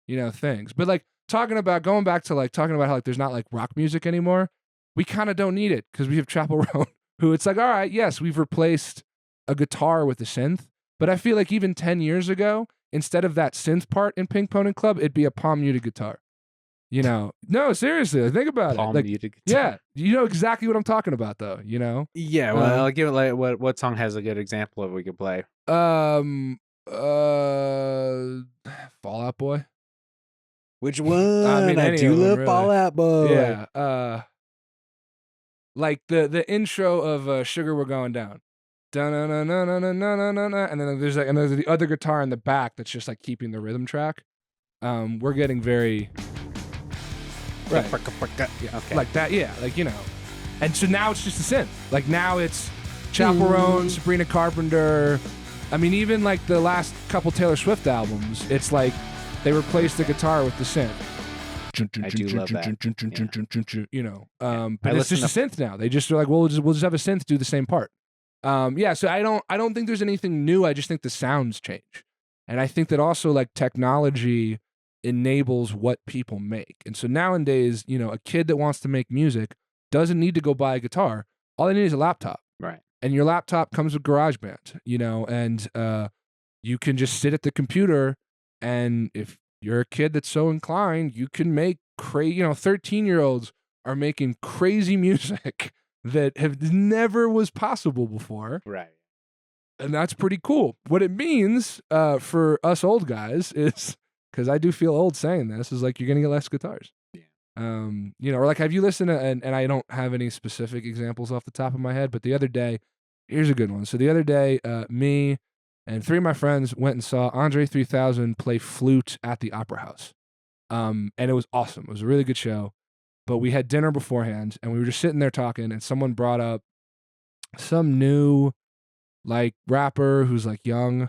[SPEAKER 1] you know, things. But like going back to like talking about how like there's not like rock music anymore, we kind of don't need it because we have Chappell Roan, who it's like, all right, yes, we've replaced a guitar with a synth, but I feel like even 10 years ago, instead of that synth part in Pink Pony Club, it'd be a palm muted guitar. You know, no, seriously, think about
[SPEAKER 2] palm
[SPEAKER 1] it. Like,
[SPEAKER 2] muted guitar.
[SPEAKER 1] Yeah, you know exactly what I'm talking about, though. You know.
[SPEAKER 2] Yeah, well, I'll give it like what song has a good example of we could play?
[SPEAKER 1] Fall Out Boy.
[SPEAKER 2] Which one?
[SPEAKER 1] I mean,
[SPEAKER 2] I do love
[SPEAKER 1] really.
[SPEAKER 2] Fall Out Boy.
[SPEAKER 1] Yeah. Like the intro of Sugar We're Going Down. And then there's the other guitar in the back that's just like keeping the rhythm track. We're getting very right.
[SPEAKER 2] Yeah, okay.
[SPEAKER 1] Like that, yeah, like you know. And so now it's just a synth. Like now it's Chappell Roan, Sabrina Carpenter. I mean, even like the last couple Taylor Swift albums, it's like they replaced the guitar with the synth.
[SPEAKER 2] I do love that.
[SPEAKER 1] You know, but it's just a synth now. They just are like, well, we'll just have a synth do the same part. Yeah, so I don't think there's anything new. I just think the sounds change. And I think that also like technology enables what people make. And so nowadays, you know, a kid that wants to make music doesn't need to go buy a guitar. All they need is a laptop.
[SPEAKER 2] Right.
[SPEAKER 1] And your laptop comes with GarageBand, you know, and you can just sit at the computer, and if you're a kid that's so inclined, you can make 13-year-olds are making crazy music that never was possible before.
[SPEAKER 2] Right.
[SPEAKER 1] And that's pretty cool. What it means for us old guys is, because I do feel old saying this, is like you're going to get less guitars.
[SPEAKER 2] Yeah.
[SPEAKER 1] You know, or like have you listened to, and I don't have any specific examples off the top of my head, but the other day, here's a good one. So the other day, me and 3 of my friends went and saw Andre 3000 play flute at the Opera House. And it was awesome. It was a really good show. But we had dinner beforehand, and we were just sitting there talking, and someone brought up some new, like, rapper who's, like, young,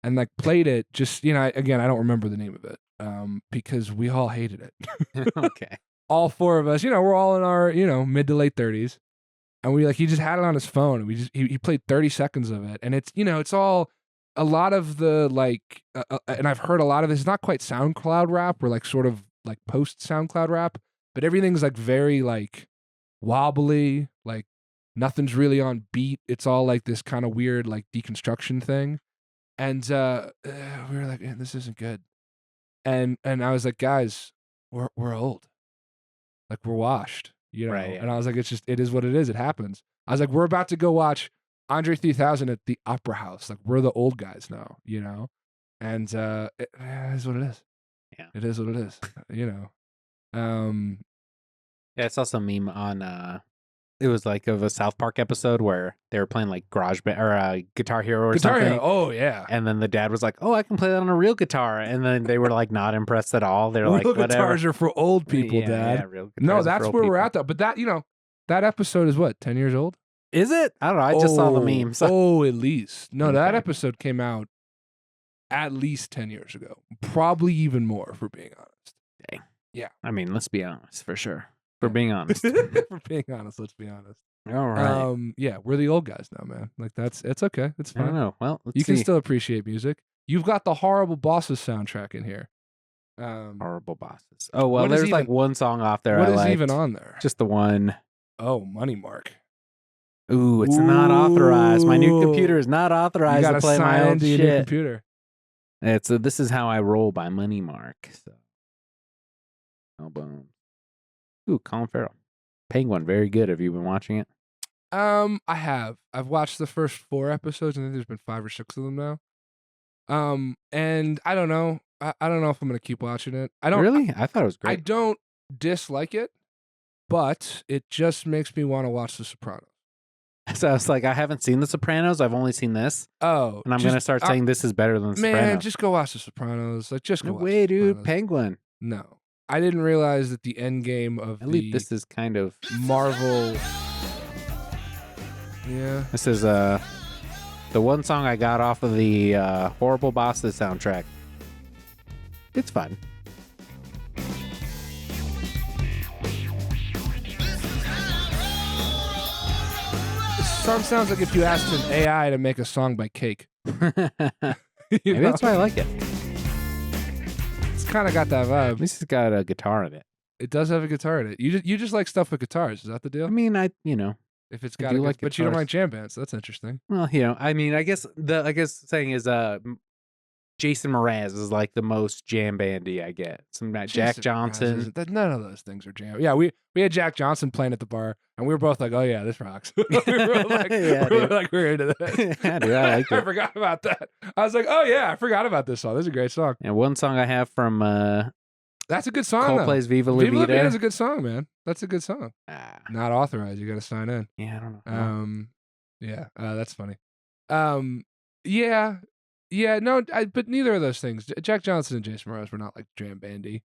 [SPEAKER 1] and, like, played it just, you know, again, I don't remember the name of it, because we all hated it.
[SPEAKER 2] Okay.
[SPEAKER 1] All 4 of us, you know, we're all in our, you know, mid to late 30s. and he just had it on his phone. And he played 30 seconds of it, and it's it's all a lot of the and I've heard a lot of this. It's not quite SoundCloud rap or sort of post SoundCloud rap, but everything's very wobbly, nothing's really on beat. It's all this kind of weird deconstruction thing, and we were like, man, this isn't good. And I was like, guys, we're old, we're washed,
[SPEAKER 2] Right, yeah.
[SPEAKER 1] And I was like, it is what it is. It happens. I was like, we're about to go watch Andre 3000 at the Opera House. We're the old guys now, and it is what it is.
[SPEAKER 2] Yeah.
[SPEAKER 1] It is what it is,
[SPEAKER 2] Yeah, I saw some meme on it was of a South Park episode where they were playing Garage Band or Guitar Hero or something.
[SPEAKER 1] Hero. Oh yeah.
[SPEAKER 2] And then the dad was like, "Oh, I can play that on a real guitar." And then they were not impressed at all. They're
[SPEAKER 1] real
[SPEAKER 2] "Whatever."
[SPEAKER 1] Guitars are for old people, Dad.
[SPEAKER 2] Yeah, real guitars
[SPEAKER 1] No,
[SPEAKER 2] are
[SPEAKER 1] that's
[SPEAKER 2] for old
[SPEAKER 1] where we're
[SPEAKER 2] people.
[SPEAKER 1] at though. But that episode is what, 10 years old?
[SPEAKER 2] Is it? I don't know. I just saw the meme. So.
[SPEAKER 1] Oh, at least. No, that
[SPEAKER 2] Okay.
[SPEAKER 1] episode came out at least 10 years ago. Probably even more, if we're being honest.
[SPEAKER 2] Dang.
[SPEAKER 1] Yeah.
[SPEAKER 2] I mean, let's be honest, for sure. For being honest.
[SPEAKER 1] For being honest, let's be honest.
[SPEAKER 2] All right.
[SPEAKER 1] Yeah, we're the old guys now, man. It's okay. It's
[SPEAKER 2] I don't
[SPEAKER 1] fine.
[SPEAKER 2] know. Well, let's
[SPEAKER 1] You
[SPEAKER 2] see.
[SPEAKER 1] can still appreciate music. You've got the Horrible Bosses soundtrack in here.
[SPEAKER 2] Horrible Bosses. Oh, well,
[SPEAKER 1] what is
[SPEAKER 2] there's
[SPEAKER 1] even-
[SPEAKER 2] one song off there
[SPEAKER 1] What
[SPEAKER 2] I
[SPEAKER 1] is
[SPEAKER 2] liked.
[SPEAKER 1] even on there?
[SPEAKER 2] Just the one.
[SPEAKER 1] Oh, Money Mark.
[SPEAKER 2] Ooh, it's not authorized. My new
[SPEAKER 1] Ooh.
[SPEAKER 2] computer is not
[SPEAKER 1] You
[SPEAKER 2] authorized
[SPEAKER 1] gotta
[SPEAKER 2] to play my
[SPEAKER 1] sign
[SPEAKER 2] old
[SPEAKER 1] into your new
[SPEAKER 2] shit.
[SPEAKER 1] computer.
[SPEAKER 2] It's This Is How I Roll by Money Mark. So. Oh, boom. Ooh, Colin Farrell. Penguin, very good. Have you been watching it?
[SPEAKER 1] I have. I've watched the first 4 episodes. I think there's been 5 or 6 of them now. And I don't know. I don't know if I'm gonna keep watching it. I don't
[SPEAKER 2] Really? I thought it was
[SPEAKER 1] I
[SPEAKER 2] great.
[SPEAKER 1] don't dislike it, but it just makes me want to watch The Sopranos.
[SPEAKER 2] So I was like, I haven't seen The Sopranos. I've only seen this.
[SPEAKER 1] Oh,
[SPEAKER 2] And I'm going to start saying this is better than The
[SPEAKER 1] man,
[SPEAKER 2] Sopranos.
[SPEAKER 1] just go watch The Sopranos. Just go
[SPEAKER 2] No
[SPEAKER 1] watch
[SPEAKER 2] way,
[SPEAKER 1] The
[SPEAKER 2] dude.
[SPEAKER 1] Sopranos.
[SPEAKER 2] Penguin.
[SPEAKER 1] No, I didn't realize that the end game of
[SPEAKER 2] At least this is kind of...
[SPEAKER 1] Marvel. Yeah.
[SPEAKER 2] This is the one song I got off of the Horrible Bosses soundtrack. It's fun.
[SPEAKER 1] This song sounds like if you asked an AI to make a song by Cake.
[SPEAKER 2] Maybe
[SPEAKER 1] You know?
[SPEAKER 2] that's why I like it.
[SPEAKER 1] It's kind of got that vibe.
[SPEAKER 2] At least it's got a guitar in it.
[SPEAKER 1] It does have a guitar in it. You just like stuff with guitars. Is that the deal?
[SPEAKER 2] I mean, if it's
[SPEAKER 1] If it's
[SPEAKER 2] I
[SPEAKER 1] got
[SPEAKER 2] do
[SPEAKER 1] a
[SPEAKER 2] like
[SPEAKER 1] but you don't
[SPEAKER 2] guitars.
[SPEAKER 1] like jam bands. That's interesting.
[SPEAKER 2] well, I mean, I guess saying is Jason Mraz is the most jam bandy I get. Some Jack
[SPEAKER 1] Jason Mraz
[SPEAKER 2] Johnson.
[SPEAKER 1] isn't- none of those things are jam. Yeah, we had Jack Johnson playing at the bar, and we were both like, "Oh yeah, this rocks." we were like,
[SPEAKER 2] Yeah, dude.
[SPEAKER 1] we're into this.
[SPEAKER 2] Yeah, dude, I like
[SPEAKER 1] I
[SPEAKER 2] it.
[SPEAKER 1] forgot about that. I was like, "Oh yeah, I forgot about this song. This is a great song."
[SPEAKER 2] And one song I have from
[SPEAKER 1] That's a good song.
[SPEAKER 2] Coldplay's Viva La
[SPEAKER 1] Viva La Vida
[SPEAKER 2] Vida.
[SPEAKER 1] is a good song, man. That's a good song. Not authorized. You got to sign in.
[SPEAKER 2] Yeah, I don't know.
[SPEAKER 1] Yeah, that's funny. Yeah, no, but neither of those things. Jack Johnson and Jason Mraz were not jam bandy.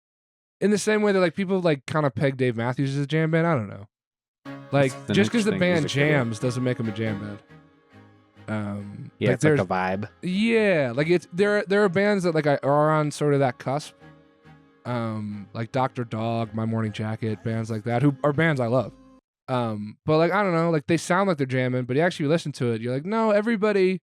[SPEAKER 1] In the same way that people kind of peg Dave Matthews as a jam band. I don't know.
[SPEAKER 2] That's an
[SPEAKER 1] Just because the
[SPEAKER 2] interesting
[SPEAKER 1] band
[SPEAKER 2] music video.
[SPEAKER 1] jams doesn't make them a jam band.
[SPEAKER 2] Yeah, it's
[SPEAKER 1] there's
[SPEAKER 2] a vibe.
[SPEAKER 1] yeah, there are bands that are on sort of that cusp. Like Dr. Dog, My Morning Jacket, bands like that, who are bands I love. But I don't know, they sound like they're jamming, but you actually listen to it, you're like, no, everybody.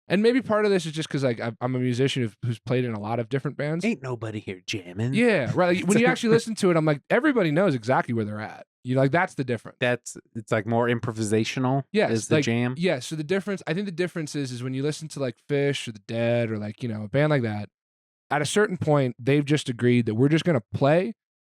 [SPEAKER 1] And maybe part of this is just because I'm a musician who's played in a lot of different bands.
[SPEAKER 2] Ain't nobody here jamming.
[SPEAKER 1] Yeah, right. When you actually listen to it, I'm like, everybody knows exactly where they're at. That's the difference.
[SPEAKER 2] It's more improvisational.
[SPEAKER 1] Yes,
[SPEAKER 2] is the jam.
[SPEAKER 1] Yeah, so the difference, I think the difference is when you listen to Fish or The Dead or a band like that, at a certain point, they've just agreed that we're just going to play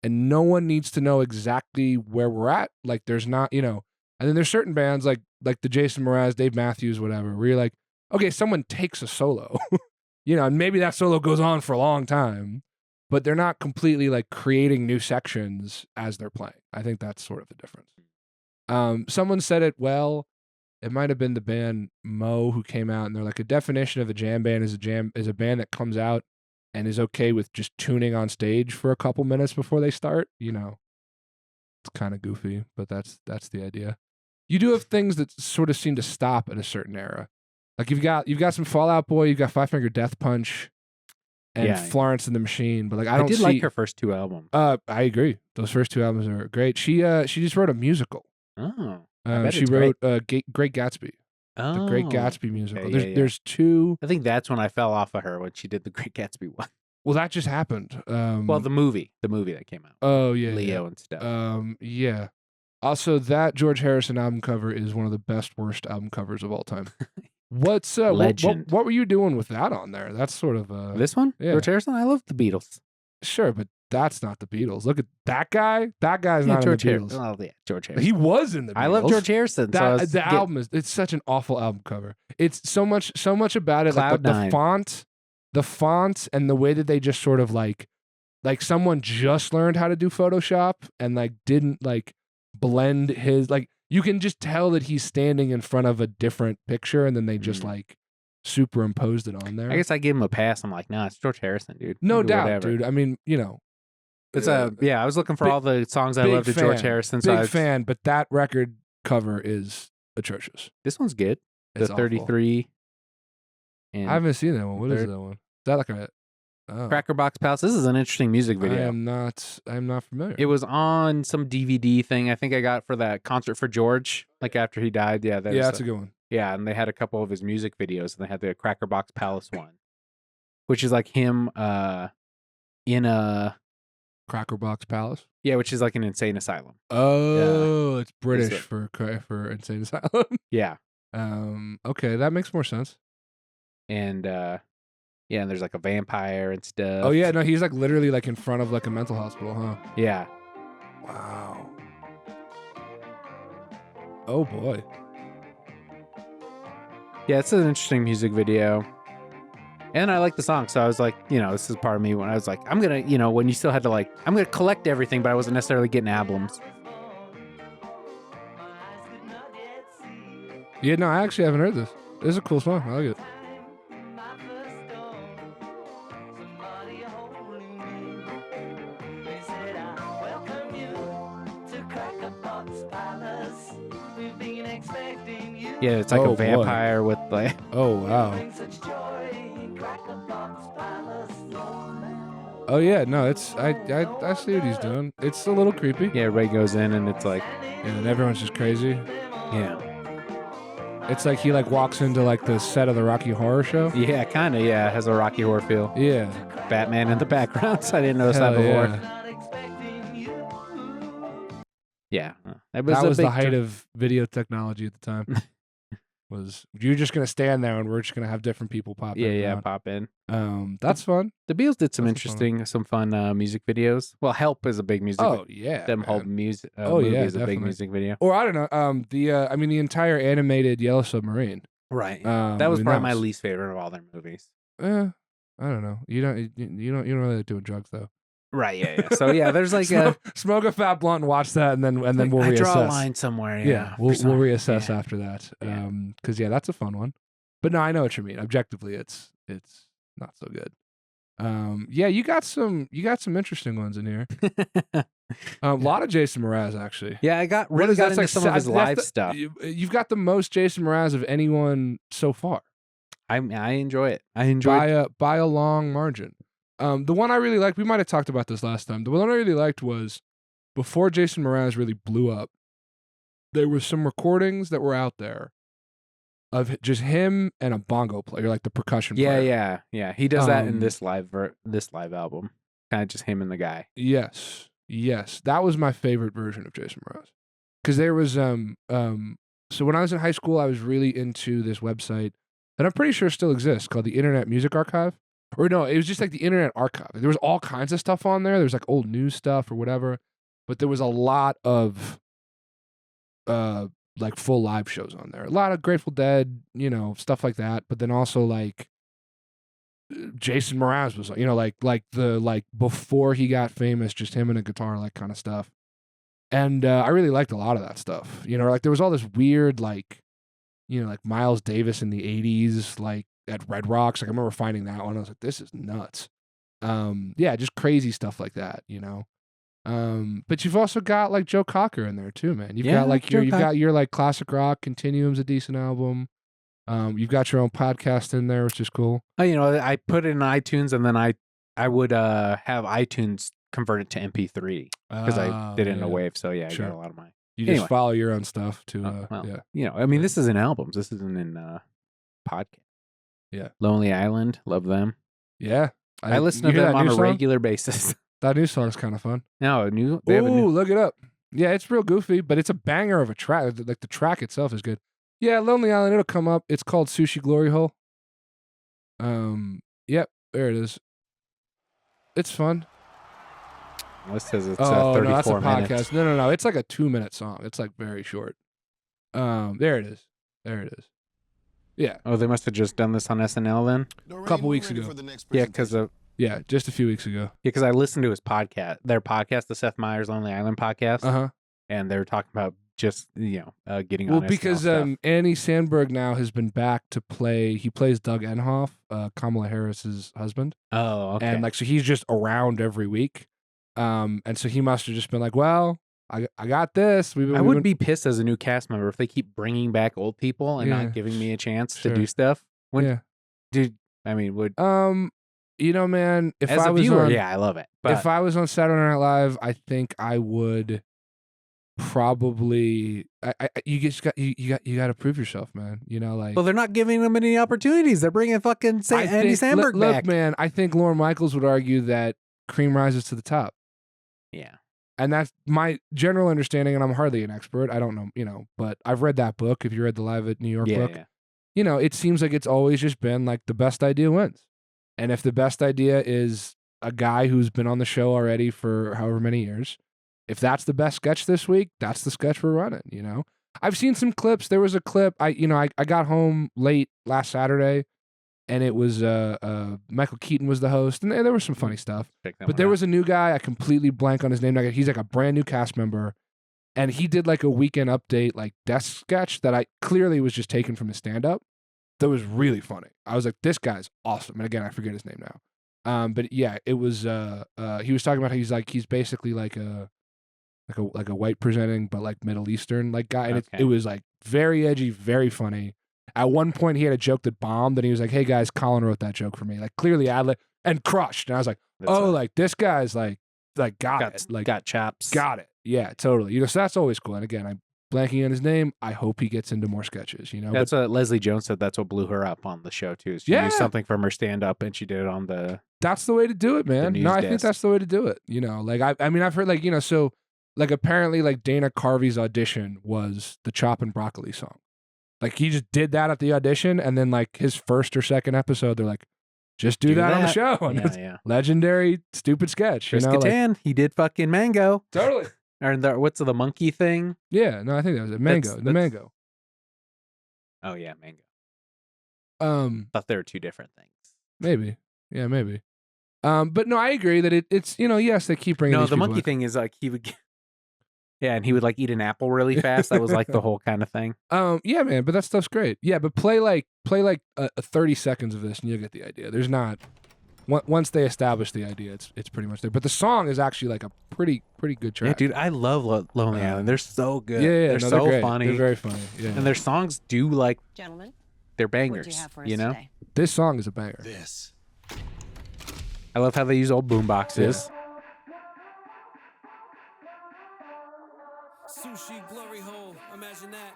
[SPEAKER 1] and no one needs to know exactly where we're at. There's not, and then there's certain bands like the Jason Mraz, Dave Matthews, whatever, where you're like, okay, someone takes a solo, and maybe that solo goes on for a long time, but they're not completely creating new sections as they're playing. I think that's sort of the difference. Someone said it well. It might have been the band Mo who came out and they're like, a definition of a jam band is a band that comes out and is okay with just tuning on stage for a couple minutes before they start. It's kind of goofy, but that's the idea. You do have things that sort of seem to stop at a certain era. You've got some Fall Out Boy, you've got Five Finger Death Punch, and
[SPEAKER 2] Yeah.
[SPEAKER 1] Florence and the Machine. But
[SPEAKER 2] I did like her first 2 albums.
[SPEAKER 1] I agree. Those first 2 albums are great. She just wrote a musical.
[SPEAKER 2] Oh. bet
[SPEAKER 1] She
[SPEAKER 2] it's
[SPEAKER 1] wrote Great Gatsby,
[SPEAKER 2] Oh,
[SPEAKER 1] the Great Gatsby musical.
[SPEAKER 2] okay,
[SPEAKER 1] There's two.
[SPEAKER 2] I think that's when I fell off of her when she did the Great Gatsby one.
[SPEAKER 1] Well, that just happened.
[SPEAKER 2] Well, the movie that came out.
[SPEAKER 1] Oh yeah,
[SPEAKER 2] Leo and stuff.
[SPEAKER 1] Yeah. Also, that George Harrison album cover is one of the best worst album covers of all time. What's
[SPEAKER 2] Legend.
[SPEAKER 1] what were you doing with that on there? That's sort of
[SPEAKER 2] This one,
[SPEAKER 1] yeah.
[SPEAKER 2] George Harrison. I love the Beatles.
[SPEAKER 1] Sure, but that's not the Beatles. Look at that guy. That guy's not
[SPEAKER 2] George
[SPEAKER 1] in the Beatles.
[SPEAKER 2] Harrison. Oh yeah, George Harrison.
[SPEAKER 1] He was in the Beatles.
[SPEAKER 2] I love George Harrison.
[SPEAKER 1] That the album it's such an awful album cover. It's so much about it. Like the font, and the way that they just sort of like someone just learned how to do Photoshop and like didn't like blend his like. You can just tell that he's standing in front of a different picture, and then they just like superimposed it on there.
[SPEAKER 2] I guess I give him a pass. I'm like, nah, it's George Harrison, dude.
[SPEAKER 1] No
[SPEAKER 2] Do
[SPEAKER 1] doubt,
[SPEAKER 2] whatever.
[SPEAKER 1] dude. I mean,
[SPEAKER 2] It's yeah. I was looking for all the songs I
[SPEAKER 1] big
[SPEAKER 2] loved of George
[SPEAKER 1] fan.
[SPEAKER 2] Harrison. So
[SPEAKER 1] Big fan, but that record cover is atrocious.
[SPEAKER 2] This one's good.
[SPEAKER 1] It's
[SPEAKER 2] The
[SPEAKER 1] awful.
[SPEAKER 2] 33. And
[SPEAKER 1] I haven't seen that one. What is
[SPEAKER 2] third.
[SPEAKER 1] that one? Is that like a
[SPEAKER 2] Cracker Box Palace. This is an interesting music video.
[SPEAKER 1] I'm not familiar.
[SPEAKER 2] It was on some DVD thing I think I got for that concert for George, like after he died. Yeah,
[SPEAKER 1] that's a good one.
[SPEAKER 2] Yeah, and they had a couple of his music videos, and they had the Cracker Box Palace one, which is like him in a
[SPEAKER 1] Cracker Box Palace.
[SPEAKER 2] yeah, which is like an insane asylum.
[SPEAKER 1] Oh, it's British
[SPEAKER 2] it?
[SPEAKER 1] for insane asylum.
[SPEAKER 2] Yeah,
[SPEAKER 1] Okay, that makes more sense.
[SPEAKER 2] and yeah, and there's like a vampire and stuff.
[SPEAKER 1] Oh yeah, no, he's like literally like in front of like a mental hospital, huh?
[SPEAKER 2] Yeah.
[SPEAKER 1] Wow. Oh boy.
[SPEAKER 2] Yeah, it's an interesting music video. And I like the song, so I was like, this is part of me when I was like, I'm gonna, when you still had to like, I'm gonna collect everything, but I wasn't necessarily getting albums.
[SPEAKER 1] Yeah, no, I actually haven't heard this. This is a cool song. I like it.
[SPEAKER 2] Yeah, it's like
[SPEAKER 1] Oh,
[SPEAKER 2] a
[SPEAKER 1] boy.
[SPEAKER 2] vampire with like,
[SPEAKER 1] Oh wow. Oh yeah, no, it's I see what he's doing. It's a little creepy.
[SPEAKER 2] yeah, Ray goes in and it's like,
[SPEAKER 1] And everyone's just crazy.
[SPEAKER 2] yeah,
[SPEAKER 1] It's like he like walks into like the set of the Rocky Horror Show.
[SPEAKER 2] yeah, kind of, yeah, it has a Rocky Horror feel.
[SPEAKER 1] Yeah.
[SPEAKER 2] Batman in the background, so I didn't notice
[SPEAKER 1] Hell
[SPEAKER 2] that before.
[SPEAKER 1] yeah.
[SPEAKER 2] Yeah,
[SPEAKER 1] That was
[SPEAKER 2] a
[SPEAKER 1] the
[SPEAKER 2] big
[SPEAKER 1] height of video technology at the time. Was you're just gonna stand there and we're just gonna have different people pop in.
[SPEAKER 2] yeah,
[SPEAKER 1] and
[SPEAKER 2] pop in.
[SPEAKER 1] out. That's fun.
[SPEAKER 2] The Beatles did some
[SPEAKER 1] That's a fun
[SPEAKER 2] interesting, some fun music videos. Well, Help is a big music.
[SPEAKER 1] Oh yeah.
[SPEAKER 2] Them
[SPEAKER 1] man.
[SPEAKER 2] whole music.
[SPEAKER 1] Oh,
[SPEAKER 2] movie
[SPEAKER 1] yeah,
[SPEAKER 2] is a big
[SPEAKER 1] definitely.
[SPEAKER 2] music video.
[SPEAKER 1] Or I don't know. The entire animated Yellow Submarine.
[SPEAKER 2] Right. That was
[SPEAKER 1] I mean,
[SPEAKER 2] probably my least favorite of all their movies.
[SPEAKER 1] I don't know. You don't really like doing drugs though.
[SPEAKER 2] Right. Yeah. So yeah, there's like
[SPEAKER 1] smoke a fat blunt and watch that, and then we'll
[SPEAKER 2] I
[SPEAKER 1] reassess.
[SPEAKER 2] draw a line somewhere.
[SPEAKER 1] Yeah,
[SPEAKER 2] for
[SPEAKER 1] we'll
[SPEAKER 2] some-
[SPEAKER 1] reassess
[SPEAKER 2] yeah.
[SPEAKER 1] after that.
[SPEAKER 2] Yeah.
[SPEAKER 1] Because that's a fun one. But no, I know what you mean. Objectively, it's not so good. Yeah, you got some interesting ones in here. A lot of Jason Mraz actually.
[SPEAKER 2] Yeah, I got
[SPEAKER 1] What
[SPEAKER 2] really
[SPEAKER 1] is
[SPEAKER 2] got
[SPEAKER 1] that?
[SPEAKER 2] into some of his live stuff.
[SPEAKER 1] You've got the most Jason Mraz of anyone so far
[SPEAKER 2] I enjoy it. I enjoy
[SPEAKER 1] by a long margin. The one I really liked, we might have talked about this last time. The one I really liked was before Jason Mraz really blew up. There were some recordings that were out there of just him and a bongo player, like the percussion player.
[SPEAKER 2] Yeah. He does that in
[SPEAKER 1] Um,
[SPEAKER 2] this live album. Kind of just him and the guy.
[SPEAKER 1] Yes, that was my favorite version of Jason Mraz. Because there was so when I was in high school, I was really into this website that I'm pretty sure still exists called the Internet Music Archive. Or no, it was just like the Internet Archive. There was all kinds of stuff on there. There was like old news stuff or whatever, but there was a lot of like full live shows on there. A lot of Grateful Dead, stuff like that. But then also like Jason Mraz was, like before he got famous, just him and a guitar, like kind of stuff. And I really liked a lot of that stuff. Like there was all this weird, like Miles Davis in the 80s, like at Red Rocks. Like I remember finding that one. I was like, this is nuts. Yeah, just crazy stuff like that, But you've also got like Joe Cocker in there too, man. You've got like you've got your like classic rock Continuum's a decent album. You've got your own podcast in there, which is cool.
[SPEAKER 2] I put it in iTunes, and then I would have iTunes convert it to MP3 because I did it in a wave. So yeah, I
[SPEAKER 1] Sure.
[SPEAKER 2] got a lot of my
[SPEAKER 1] You just
[SPEAKER 2] Anyway.
[SPEAKER 1] follow your own stuff to,
[SPEAKER 2] Well,
[SPEAKER 1] yeah.
[SPEAKER 2] you know, I mean, this is in albums. This isn't in podcast.
[SPEAKER 1] Yeah.
[SPEAKER 2] Lonely Island, love them.
[SPEAKER 1] Yeah.
[SPEAKER 2] I listen to
[SPEAKER 1] you hear
[SPEAKER 2] them
[SPEAKER 1] that
[SPEAKER 2] on
[SPEAKER 1] new
[SPEAKER 2] a
[SPEAKER 1] song?
[SPEAKER 2] regular basis.
[SPEAKER 1] That new song's kind of fun.
[SPEAKER 2] No, they have a
[SPEAKER 1] Ooh,
[SPEAKER 2] new.
[SPEAKER 1] look it up. Yeah, it's real goofy, but it's a banger of a track. Like the track itself is good. Yeah, Lonely Island, it'll come up. It's called Sushi Glory Hole. Yep, there it is. It's fun.
[SPEAKER 2] This says it's
[SPEAKER 1] Oh,
[SPEAKER 2] 34
[SPEAKER 1] no, that's a podcast.
[SPEAKER 2] minutes.
[SPEAKER 1] No. It's like a 2-minute song. It's like very short. There it is. There it is. Yeah,
[SPEAKER 2] Oh, they must have just done this on SNL then.
[SPEAKER 1] couple weeks ago.
[SPEAKER 2] Yeah, because
[SPEAKER 1] just a few weeks ago.
[SPEAKER 2] I listened to his podcast, their podcast, the Seth Meyers Lonely Island podcast,
[SPEAKER 1] Uh-huh.
[SPEAKER 2] and they were talking about just getting
[SPEAKER 1] Well,
[SPEAKER 2] on SNL
[SPEAKER 1] because
[SPEAKER 2] stuff.
[SPEAKER 1] Annie Sandberg now has been back to play. He plays Doug Enhoff, Kamala Harris's husband.
[SPEAKER 2] Oh, okay.
[SPEAKER 1] And like, so he's just around every week. And so he must have just been like, well, I got this.
[SPEAKER 2] I would be pissed as a new cast member if they keep bringing back old people and
[SPEAKER 1] Yeah,
[SPEAKER 2] not giving me a chance to
[SPEAKER 1] sure.
[SPEAKER 2] do stuff.
[SPEAKER 1] Yeah.
[SPEAKER 2] Dude, I mean, would
[SPEAKER 1] You know, man, if
[SPEAKER 2] as
[SPEAKER 1] I
[SPEAKER 2] a
[SPEAKER 1] was
[SPEAKER 2] viewer,
[SPEAKER 1] on,
[SPEAKER 2] yeah, I love it. But
[SPEAKER 1] if I was on Saturday Night Live, I think I would probably. You just got you got to prove yourself, man. You know, like.
[SPEAKER 2] well, they're not giving them any opportunities. They're bringing fucking Andy Samberg
[SPEAKER 1] look,
[SPEAKER 2] back.
[SPEAKER 1] man, I think Lorne Michaels would argue that cream rises to the top.
[SPEAKER 2] Yeah.
[SPEAKER 1] And that's my general understanding, and I'm hardly an expert. I don't know, you know, but I've read that book. If you read the Live at New York book,
[SPEAKER 2] Yeah.
[SPEAKER 1] you know, it seems like it's always just been like the best idea wins. And if the best idea is a guy who's been on the show already for however many years, if that's the best sketch this week, that's the sketch we're running, you know? I've seen some clips. There was a clip, I got home late last Saturday, and it was Michael Keaton was the host, and there was some funny stuff. But there was a new guy, I completely blank on his name. He's like a brand new cast member, and he did like a weekend update, like desk sketch that I clearly was just taken from his stand-up. That was really funny. I was like, this guy's awesome. And again, I forget his name now. But yeah, it was. He was talking about how he's basically like a white presenting, but like Middle Eastern like guy, and
[SPEAKER 2] Okay.
[SPEAKER 1] it was like very edgy, very funny. At one point, he had a joke that bombed, and he was like, "Hey guys, Colin wrote that joke for me." Like clearly ad-lib and crushed. And I was like, like this guy's like got it, like
[SPEAKER 2] got chops.
[SPEAKER 1] got it. Yeah, totally. You know, so that's always cool. And again, I'm blanking on his name. I hope he gets into more sketches. You know,
[SPEAKER 2] That's what Leslie Jones said. That's what blew her up on the show too. She
[SPEAKER 1] Yeah.
[SPEAKER 2] used something from her stand-up, and she did it on the.
[SPEAKER 1] that's the way to do it, man.
[SPEAKER 2] news
[SPEAKER 1] No, I think
[SPEAKER 2] desk.
[SPEAKER 1] that's the way to do it. You know, like I mean, I've heard like, you know, so like apparently like Dana Carvey's audition was the Chop and Broccoli song. Like he just did that at the audition, and then like his first or second episode, they're like, just do that on the show. And it's
[SPEAKER 2] Yeah.
[SPEAKER 1] legendary, stupid sketch.
[SPEAKER 2] Chris
[SPEAKER 1] you know, like,
[SPEAKER 2] Kattan, he did fucking Mango.
[SPEAKER 1] totally.
[SPEAKER 2] Or what's the monkey thing?
[SPEAKER 1] Yeah, no, I think that was it. Mango, the
[SPEAKER 2] That's-
[SPEAKER 1] mango.
[SPEAKER 2] Oh yeah, Mango.
[SPEAKER 1] Thought
[SPEAKER 2] they were two different things.
[SPEAKER 1] Maybe, yeah, maybe. But no, I agree that it's you know, yes, they keep bringing.
[SPEAKER 2] No,
[SPEAKER 1] these
[SPEAKER 2] the
[SPEAKER 1] people
[SPEAKER 2] monkey
[SPEAKER 1] back.
[SPEAKER 2] thing is like he would. Yeah, and he would like eat an apple really fast. That was like the whole kind of thing.
[SPEAKER 1] Yeah, man, but that stuff's great. Yeah, but play like a 30 seconds of this, and you'll get the idea. There's not. Once they establish the idea, it's pretty much there. But the song is actually like a pretty good track.
[SPEAKER 2] Yeah, dude, I love Lonely Island. They're so good.
[SPEAKER 1] Yeah,
[SPEAKER 2] they're
[SPEAKER 1] no,
[SPEAKER 2] so
[SPEAKER 1] great.
[SPEAKER 2] funny.
[SPEAKER 1] They're very funny. Yeah,
[SPEAKER 2] And their songs do like
[SPEAKER 3] Gentlemen,
[SPEAKER 2] they're
[SPEAKER 3] what do you
[SPEAKER 2] bangers.
[SPEAKER 3] have for us
[SPEAKER 2] You know,
[SPEAKER 3] today?
[SPEAKER 1] this song is a banger.
[SPEAKER 5] This.
[SPEAKER 2] I love how they use old boom boxes.
[SPEAKER 6] Sushi glory hole, imagine that.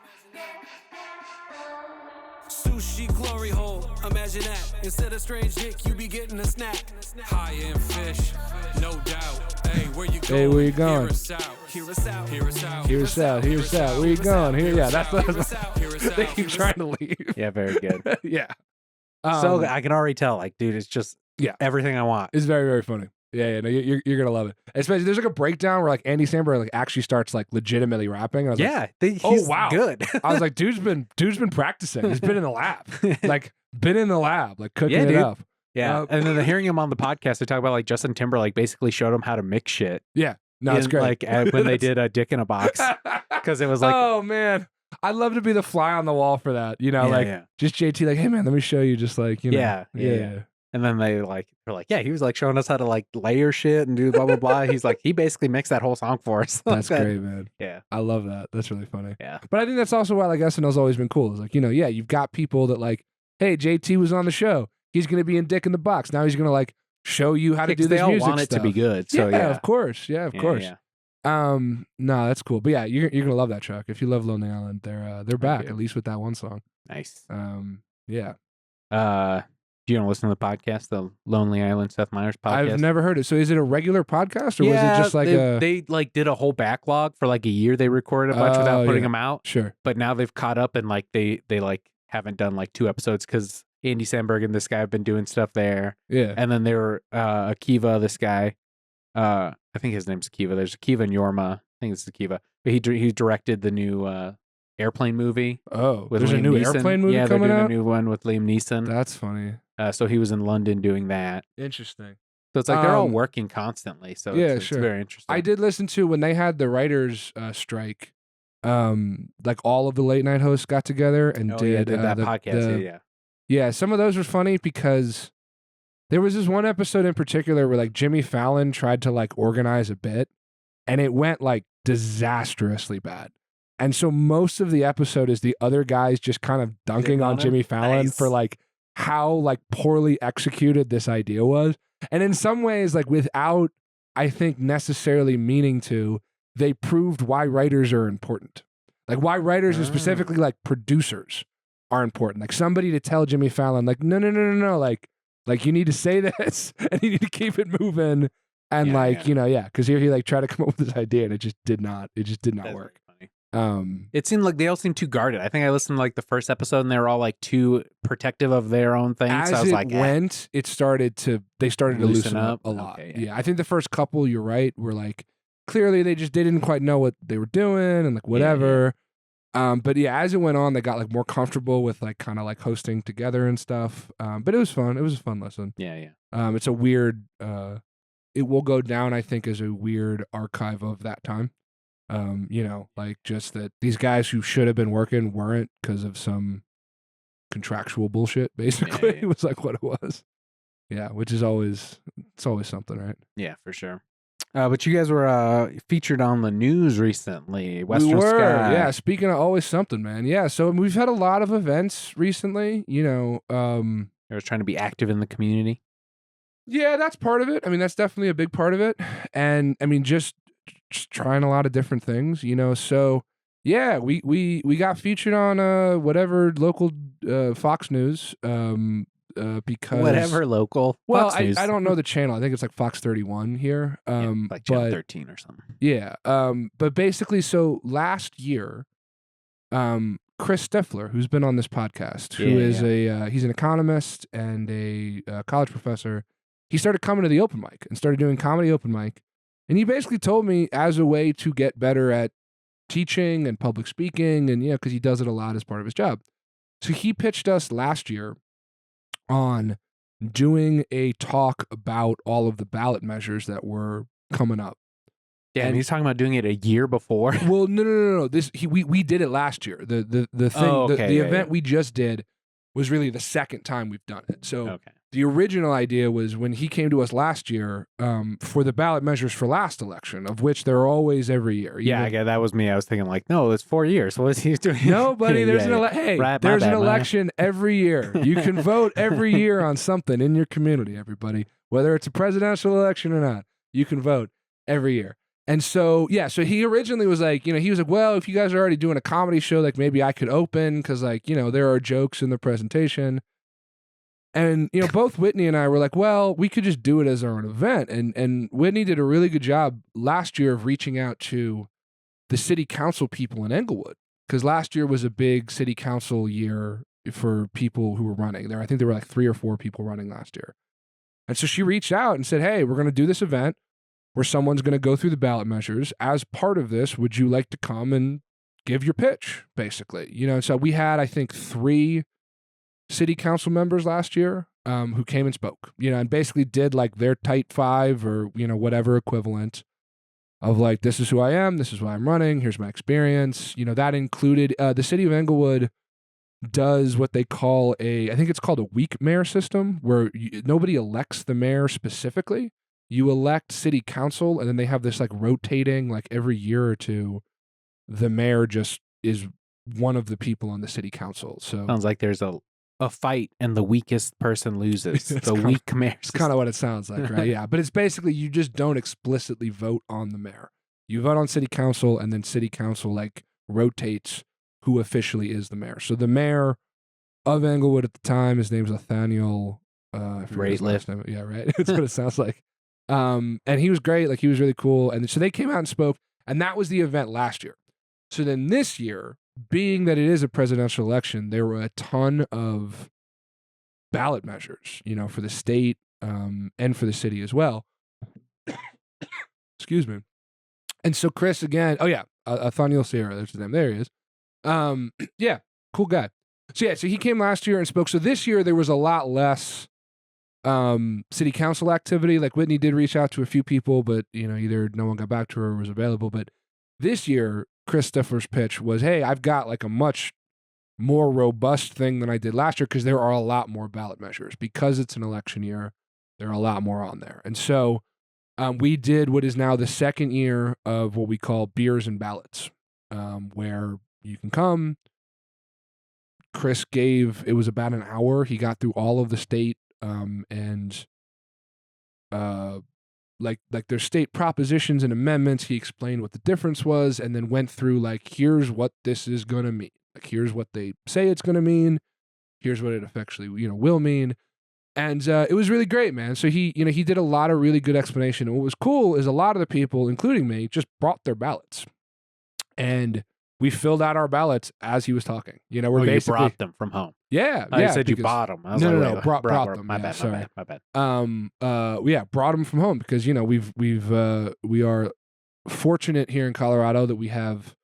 [SPEAKER 6] Sushi glory hole, imagine that. Instead of strange dick, you be getting a snack. High end fish, no doubt. Hey, where you going?
[SPEAKER 1] Hey, where you going?
[SPEAKER 6] Hear us out. Hear us out. Hear us out.
[SPEAKER 1] Here's out. Here's out. Where you going? Here, yeah, that's
[SPEAKER 6] Hear us out. Hear us
[SPEAKER 1] they
[SPEAKER 6] out.
[SPEAKER 1] keep trying to leave.
[SPEAKER 2] Yeah, very good.
[SPEAKER 1] Yeah.
[SPEAKER 2] So I can already tell, like, dude, it's just
[SPEAKER 1] Yeah.
[SPEAKER 2] everything I want.
[SPEAKER 1] It's very, very funny. Yeah, no, you're gonna love it. Especially there's like a breakdown where like Andy Samberg like actually starts like legitimately rapping. And I was like,
[SPEAKER 2] Yeah, he's
[SPEAKER 1] Oh, wow.
[SPEAKER 2] good.
[SPEAKER 1] I was like, dude's been practicing. He's been in the lab, like cooking
[SPEAKER 2] Yeah,
[SPEAKER 1] it
[SPEAKER 2] dude.
[SPEAKER 1] up.
[SPEAKER 2] Yeah, and then hearing him on the podcast, they talk about like Justin Timberlake basically showed him how to mix shit.
[SPEAKER 1] Yeah, no, it's
[SPEAKER 2] in,
[SPEAKER 1] great.
[SPEAKER 2] Like when they did a Dick in a Box, because it was like,
[SPEAKER 1] oh man, I'd love to be the fly on the wall for that. You know,
[SPEAKER 2] Yeah,
[SPEAKER 1] like
[SPEAKER 2] yeah.
[SPEAKER 1] just JT, like, hey man, let me show you. Just like you know,
[SPEAKER 2] Yeah. And then they're like, yeah, he was like showing us how to like layer shit and do blah blah blah. He's like, he basically mixed that whole song for us.
[SPEAKER 1] That's great, man.
[SPEAKER 2] Yeah,
[SPEAKER 1] I love that. That's really funny.
[SPEAKER 2] yeah.
[SPEAKER 1] But I think that's also why like SNL's always been cool. It's like, you know, yeah, you've got people that like, hey, JT was on the show. He's gonna be in Dick in the Box. Now he's gonna like show you how to do
[SPEAKER 2] Because they
[SPEAKER 1] this
[SPEAKER 2] all
[SPEAKER 1] music
[SPEAKER 2] want it
[SPEAKER 1] stuff.
[SPEAKER 2] to be good. So
[SPEAKER 1] yeah,
[SPEAKER 2] yeah,
[SPEAKER 1] of course. Yeah, of course.
[SPEAKER 2] Yeah.
[SPEAKER 1] No, that's cool. But yeah, you're gonna love that track. If you love Lonely Island, they're back,
[SPEAKER 2] do.
[SPEAKER 1] at least with that one song.
[SPEAKER 2] Nice.
[SPEAKER 1] Yeah.
[SPEAKER 2] Do you want to listen to the podcast, the Lonely Island Seth Meyers podcast?
[SPEAKER 1] I've never heard it. So is it a regular podcast, or was it just like
[SPEAKER 2] they like did a whole backlog for like a year. They recorded a bunch without putting them out.
[SPEAKER 1] Sure.
[SPEAKER 2] But now they've caught up and like they like haven't done like 2 episodes because Andy Samberg and this guy have been doing stuff there.
[SPEAKER 1] Yeah.
[SPEAKER 2] And then they were Akiva, this guy. I think his name's Akiva. There's Akiva and Yorma. I think it's Akiva. But he directed the new Airplane movie.
[SPEAKER 1] Oh,
[SPEAKER 2] with
[SPEAKER 1] there's
[SPEAKER 2] Liam
[SPEAKER 1] a new
[SPEAKER 2] Neeson.
[SPEAKER 1] Airplane movie
[SPEAKER 2] yeah,
[SPEAKER 1] coming
[SPEAKER 2] they're doing
[SPEAKER 1] out?
[SPEAKER 2] a new one with Liam Neeson.
[SPEAKER 1] That's funny.
[SPEAKER 2] So he was in London doing that.
[SPEAKER 1] Interesting.
[SPEAKER 2] So it's like they're all working constantly. So it's
[SPEAKER 1] sure.
[SPEAKER 2] very interesting.
[SPEAKER 1] I did listen to when they had the writers' strike. Like all of the late night hosts got together and did
[SPEAKER 2] that podcast.
[SPEAKER 1] Yeah, some of those were funny because there was this one episode in particular where like Jimmy Fallon tried to like organize a bit, and it went like disastrously bad. And so most of the episode is the other guys just kind of dunking on Jimmy Fallon for like how like poorly executed this idea was. And in some ways, like without, I think, necessarily meaning to, they proved why writers are important. Like why writers and specifically like producers are important. Like somebody to tell Jimmy Fallon, like, no. Like you need to say this and you need to keep it moving. And because here he like tried to come up with this idea and it just did not work.
[SPEAKER 2] It seemed like they all seemed too guarded. I think I listened to like the first episode and they were all like too protective of their own thing.
[SPEAKER 1] As
[SPEAKER 2] so I was like,
[SPEAKER 1] they started to loosen up a lot.
[SPEAKER 2] Okay,
[SPEAKER 1] yeah, I think the first couple, you're right, were like clearly they didn't quite know what they were doing and like whatever. But yeah, as it went on, they got like more comfortable with like kind of like hosting together and stuff. But it was fun. It was a fun listen.
[SPEAKER 2] Yeah.
[SPEAKER 1] It's a weird. It will go down, I think, as a weird archive of that time. Like just that these guys who should have been working weren't because of some contractual bullshit. Basically, it was like what it was. Yeah, which is always something, right?
[SPEAKER 2] Yeah, for sure. But you guys were featured on the news recently. Western
[SPEAKER 1] we were,
[SPEAKER 2] Sky.
[SPEAKER 1] yeah. Speaking of always something, man. Yeah, so we've had a lot of events recently.
[SPEAKER 2] I was trying to be active in the community.
[SPEAKER 1] Yeah, that's part of it. I mean, that's definitely a big part of it. And I mean, just trying a lot of different things, So yeah, we got featured on whatever local Fox News. Because
[SPEAKER 2] whatever local.
[SPEAKER 1] Well,
[SPEAKER 2] Fox News.
[SPEAKER 1] I don't know the channel. I think it's like Fox 31 here.
[SPEAKER 2] Like Channel 13 or something.
[SPEAKER 1] Yeah. But basically, so last year, Chris Stifler, who's been on this podcast, who is he's an economist and a college professor. He started coming to the open mic and started doing comedy open mic. And he basically told me as a way to get better at teaching and public speaking and, because he does it a lot as part of his job. So he pitched us last year on doing a talk about all of the ballot measures that were coming up.
[SPEAKER 2] Yeah, and he's talking about doing it a year before.
[SPEAKER 1] Well, no. We did it last year. The thing, the event we just did was really the second time we've done it. So the original idea was when he came to us last year for the ballot measures for last election, of which there are always every year.
[SPEAKER 2] Yeah, that was me. I was thinking like, no, it's 4 years. What is he doing?
[SPEAKER 1] No, buddy, there's an election every year. You can vote every year on something in your community, everybody. Whether it's a presidential election or not, you can vote every year. And so, so he originally was like, he was like, well, if you guys are already doing a comedy show, like maybe I could open because like, there are jokes in the presentation. And, both Whitney and I were like, well, we could just do it as our own event. And Whitney did a really good job last year of reaching out to the city council people in Englewood because last year was a big city council year for people who were running there. I think there were like 3 or 4 people running last year. And so she reached out and said, hey, we're going to do this event where someone's going to go through the ballot measures. As part of this, would you like to come and give your pitch, basically? So we had, I think, 3 city council members last year who came and spoke, and basically did like their tight 5 or, whatever equivalent of like, this is who I am, this is why I'm running, here's my experience. That included the city of Englewood does what they call I think it's called a weak mayor system, where nobody elects the mayor specifically. You elect city council, and then they have this like rotating, like every year or two, the mayor just is one of the people on the city council. So
[SPEAKER 2] sounds like there's a fight and the weakest person loses. The weak mayor.
[SPEAKER 1] It's kind of what it sounds like, right? Yeah, but it's basically you just don't explicitly vote on the mayor. You vote on city council, and then city council like rotates who officially is the mayor. So the mayor of Englewood at the time, his name's Nathaniel. I forget his last name. Yeah, right. That's what it sounds like. And he was great. Like, he was really cool. And so they came out and spoke, and that was the event last year. So then this year, being that it is a presidential election, there were a ton of ballot measures, you know, for the state and for the city as well. Excuse me. And so Chris again, Nathaniel Sierra, there's his name. There he is. Yeah, cool guy. So he came last year and spoke. So this year there was a lot less city council activity. Like, Whitney did reach out to a few people, but you know, either no one got back to her or was available. But this year, Chris Stifler's pitch was, hey, I've got like a much more robust thing than I did last year, because there are a lot more ballot measures. Because it's an election year, there are a lot more on there. And so we did what is now the second year of what we call beers and ballots, where you can come. Chris it was about an hour. He got through all of the state and like their state propositions and amendments. He explained what the difference was, and then went through like, here's what this is going to mean. Like, here's what they say it's going to mean. Here's what it effectively, will mean. And it was really great, man. So he did a lot of really good explanation. And what was cool is a lot of the people, including me, just brought their ballots. And we filled out our ballots as he was talking. You know, we're basically...
[SPEAKER 2] you brought them from home.
[SPEAKER 1] Yeah.
[SPEAKER 2] You said you bought them. I was
[SPEAKER 1] No, brought them.
[SPEAKER 2] My bad.
[SPEAKER 1] Brought them from home, because, you know, we are fortunate here in Colorado that we have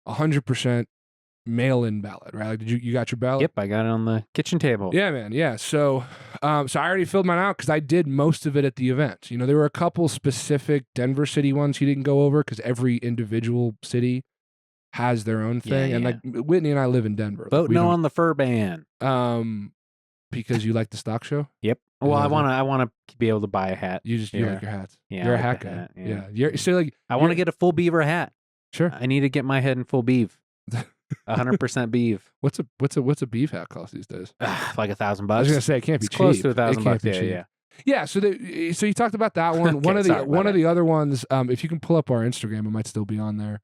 [SPEAKER 1] 100% mail-in ballot, right? Like, you got your ballot?
[SPEAKER 2] Yep, I got it on the kitchen table.
[SPEAKER 1] Yeah, man. Yeah. So I already filled mine out because I did most of it at the event. You know, there were a couple specific Denver city ones he didn't go over, because every individual city has their own thing.
[SPEAKER 2] Yeah.
[SPEAKER 1] And like, Whitney and I live in Denver.
[SPEAKER 2] Vote no on the fur ban.
[SPEAKER 1] Because you like the stock show?
[SPEAKER 2] Yep. Well, I want to be able to buy a hat.
[SPEAKER 1] You like your hats.
[SPEAKER 2] Yeah,
[SPEAKER 1] You're
[SPEAKER 2] I
[SPEAKER 1] a
[SPEAKER 2] like
[SPEAKER 1] hat
[SPEAKER 2] the
[SPEAKER 1] guy.
[SPEAKER 2] hat,
[SPEAKER 1] Yeah. I
[SPEAKER 2] want to get a full beaver hat.
[SPEAKER 1] Sure.
[SPEAKER 2] I need to get my head in full beef. 100% beef.
[SPEAKER 1] What's a beef hat cost these days?
[SPEAKER 2] Like $1,000.
[SPEAKER 1] I was gonna say, it can't be cheap.
[SPEAKER 2] Close to $1,000. Yeah.
[SPEAKER 1] Yeah. So you talked about that one.
[SPEAKER 2] Okay,
[SPEAKER 1] one of the other ones. If you can pull up our Instagram, it might still be on there.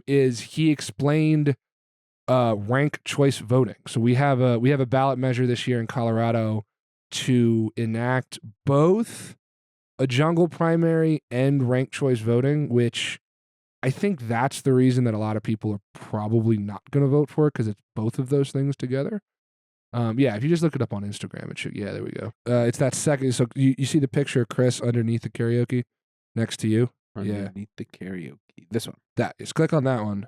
[SPEAKER 1] Is he explained rank choice voting? So we have a ballot measure this year in Colorado to enact both a jungle primary and rank choice voting, which I think that's the reason that a lot of people are probably not going to vote for it, because it's both of those things together. If you just look it up on Instagram, it should. Yeah, there we go. It's that second. So you see the picture of Chris underneath the karaoke next to you.
[SPEAKER 2] Underneath the karaoke. This one.
[SPEAKER 1] Just click on that one.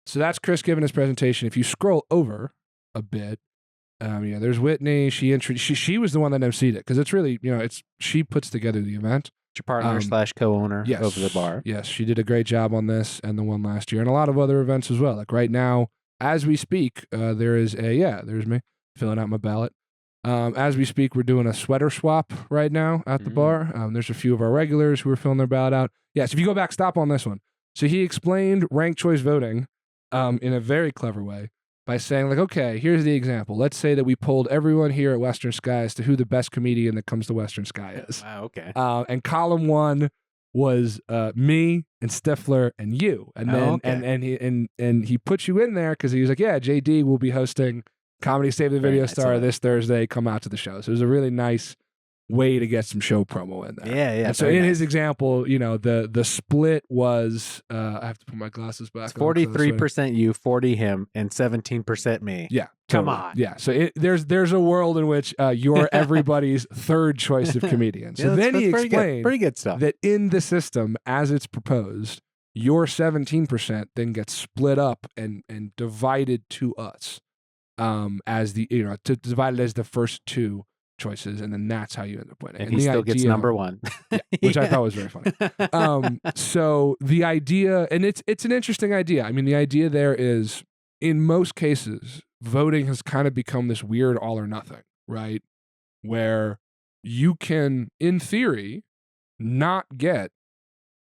[SPEAKER 1] So that's Chris giving his presentation. If you scroll over a bit, there's Whitney. She was the one that emceed it, because it's really, she puts together the event.
[SPEAKER 2] Your partner / co-owner over the bar.
[SPEAKER 1] Yes, she did a great job on this and the one last year, and a lot of other events as well. Like right now, as we speak, there's me filling out my ballot. As we speak, we're doing a sweater swap right now at the bar. There's a few of our regulars who are filling their ballot out. Yes, if you go back, stop on this one. So he explained ranked choice voting in a very clever way by saying, like, okay, here's the example. Let's say that we polled everyone here at Western Sky as to who the best comedian that comes to Western Sky is.
[SPEAKER 2] Wow, okay.
[SPEAKER 1] And column one was me and Stifler and you. And then and he put you in there because he was like, yeah, JD will be hosting Comedy Save the Video Star this Thursday. Come out to the show. So it was a really nice way to get some show promo in there.
[SPEAKER 2] Yeah.
[SPEAKER 1] And so in his example, the split was I have to put my glasses back.
[SPEAKER 2] It's 43% you, 40 him, and 17% me.
[SPEAKER 1] Yeah.
[SPEAKER 2] Come
[SPEAKER 1] totally.
[SPEAKER 2] on.
[SPEAKER 1] Yeah. So there's a world in which you're everybody's third choice of comedian. So then he explained
[SPEAKER 2] pretty good stuff.
[SPEAKER 1] That in the system as it's proposed, your 17% then gets split up and divided to us as the to divide it as the first two choices, and then that's how you end up winning.
[SPEAKER 2] And he still gets number one.
[SPEAKER 1] Which I thought was very funny. So the idea, and it's an interesting idea. I mean, the idea there is, in most cases, voting has kind of become this weird all or nothing, right? Where you can, in theory, not get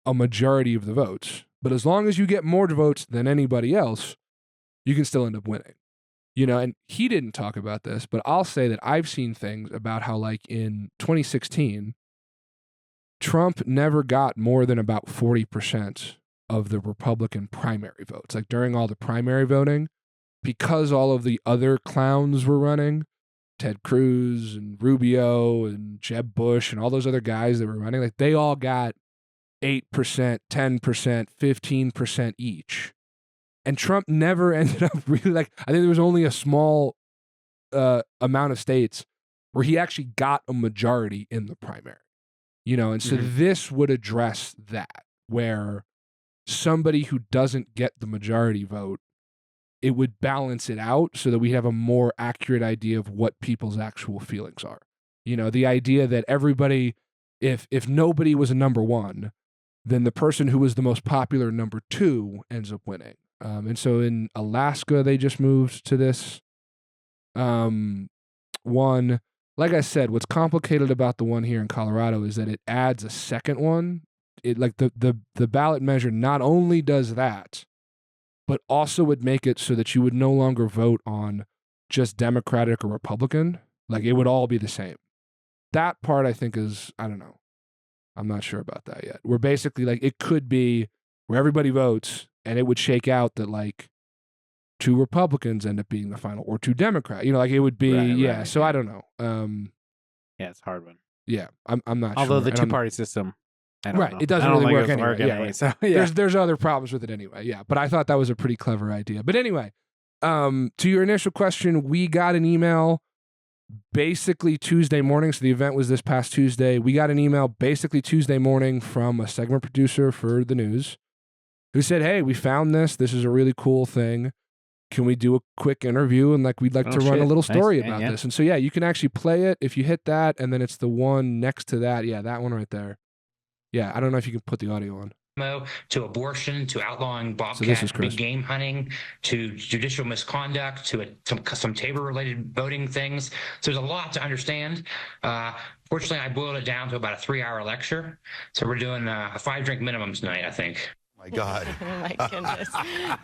[SPEAKER 1] a majority of the votes, but as long as you get more votes than anybody else, you can still end up winning. And he didn't talk about this, but I'll say that I've seen things about how, like, in 2016, Trump never got more than about 40% of the Republican primary votes. Like during all the primary voting, because all of the other clowns were running, Ted Cruz and Rubio and Jeb Bush and all those other guys that were running, like they all got 8%, 10%, 15% each. And Trump never ended up really like, I think there was only a small amount of states where he actually got a majority in the primary, and so this would address that, where somebody who doesn't get the majority vote, it would balance it out so that we have a more accurate idea of what people's actual feelings are. The idea that everybody, if nobody was a number one, then the person who was the most popular number two ends up winning. And so in Alaska, they just moved to this one. Like I said, what's complicated about the one here in Colorado is that it adds a second one. It like the ballot measure not only does that, but also would make it so that you would no longer vote on just Democratic or Republican. Like it would all be the same. That part I think is, I don't know. I'm not sure about that yet. We're basically like, it could be where everybody votes and it would shake out that like 2 Republicans end up being the final or 2 Democrats. Like it would be, right. So I don't know.
[SPEAKER 2] Yeah, it's a hard one.
[SPEAKER 1] Yeah, I'm not
[SPEAKER 2] Although
[SPEAKER 1] sure.
[SPEAKER 2] the two-party system, I don't know.
[SPEAKER 1] It doesn't really work anyway.
[SPEAKER 2] Yeah. So, yeah.
[SPEAKER 1] There's other problems with it anyway. Yeah, but I thought that was a pretty clever idea. But anyway, to your initial question, we got an email basically Tuesday morning. So the event was this past Tuesday. We got an email basically Tuesday morning from a segment producer for the news who said, "Hey, we found this. This is a really cool thing. Can we do a quick interview? And like, we'd like to run a little story about this." And so, yeah, you can actually play it if you hit that. And then it's the one next to that. Yeah, that one right there. Yeah, I don't know if you can put the audio on.
[SPEAKER 3] To abortion, to outlawing bobcat, big game hunting, to judicial misconduct, to some Tabor-related voting things. So there's a lot to understand. Fortunately, I boiled it down to about a 3-hour lecture. So we're doing a 5-drink minimum tonight, I think.
[SPEAKER 5] My God.
[SPEAKER 7] Oh, my goodness.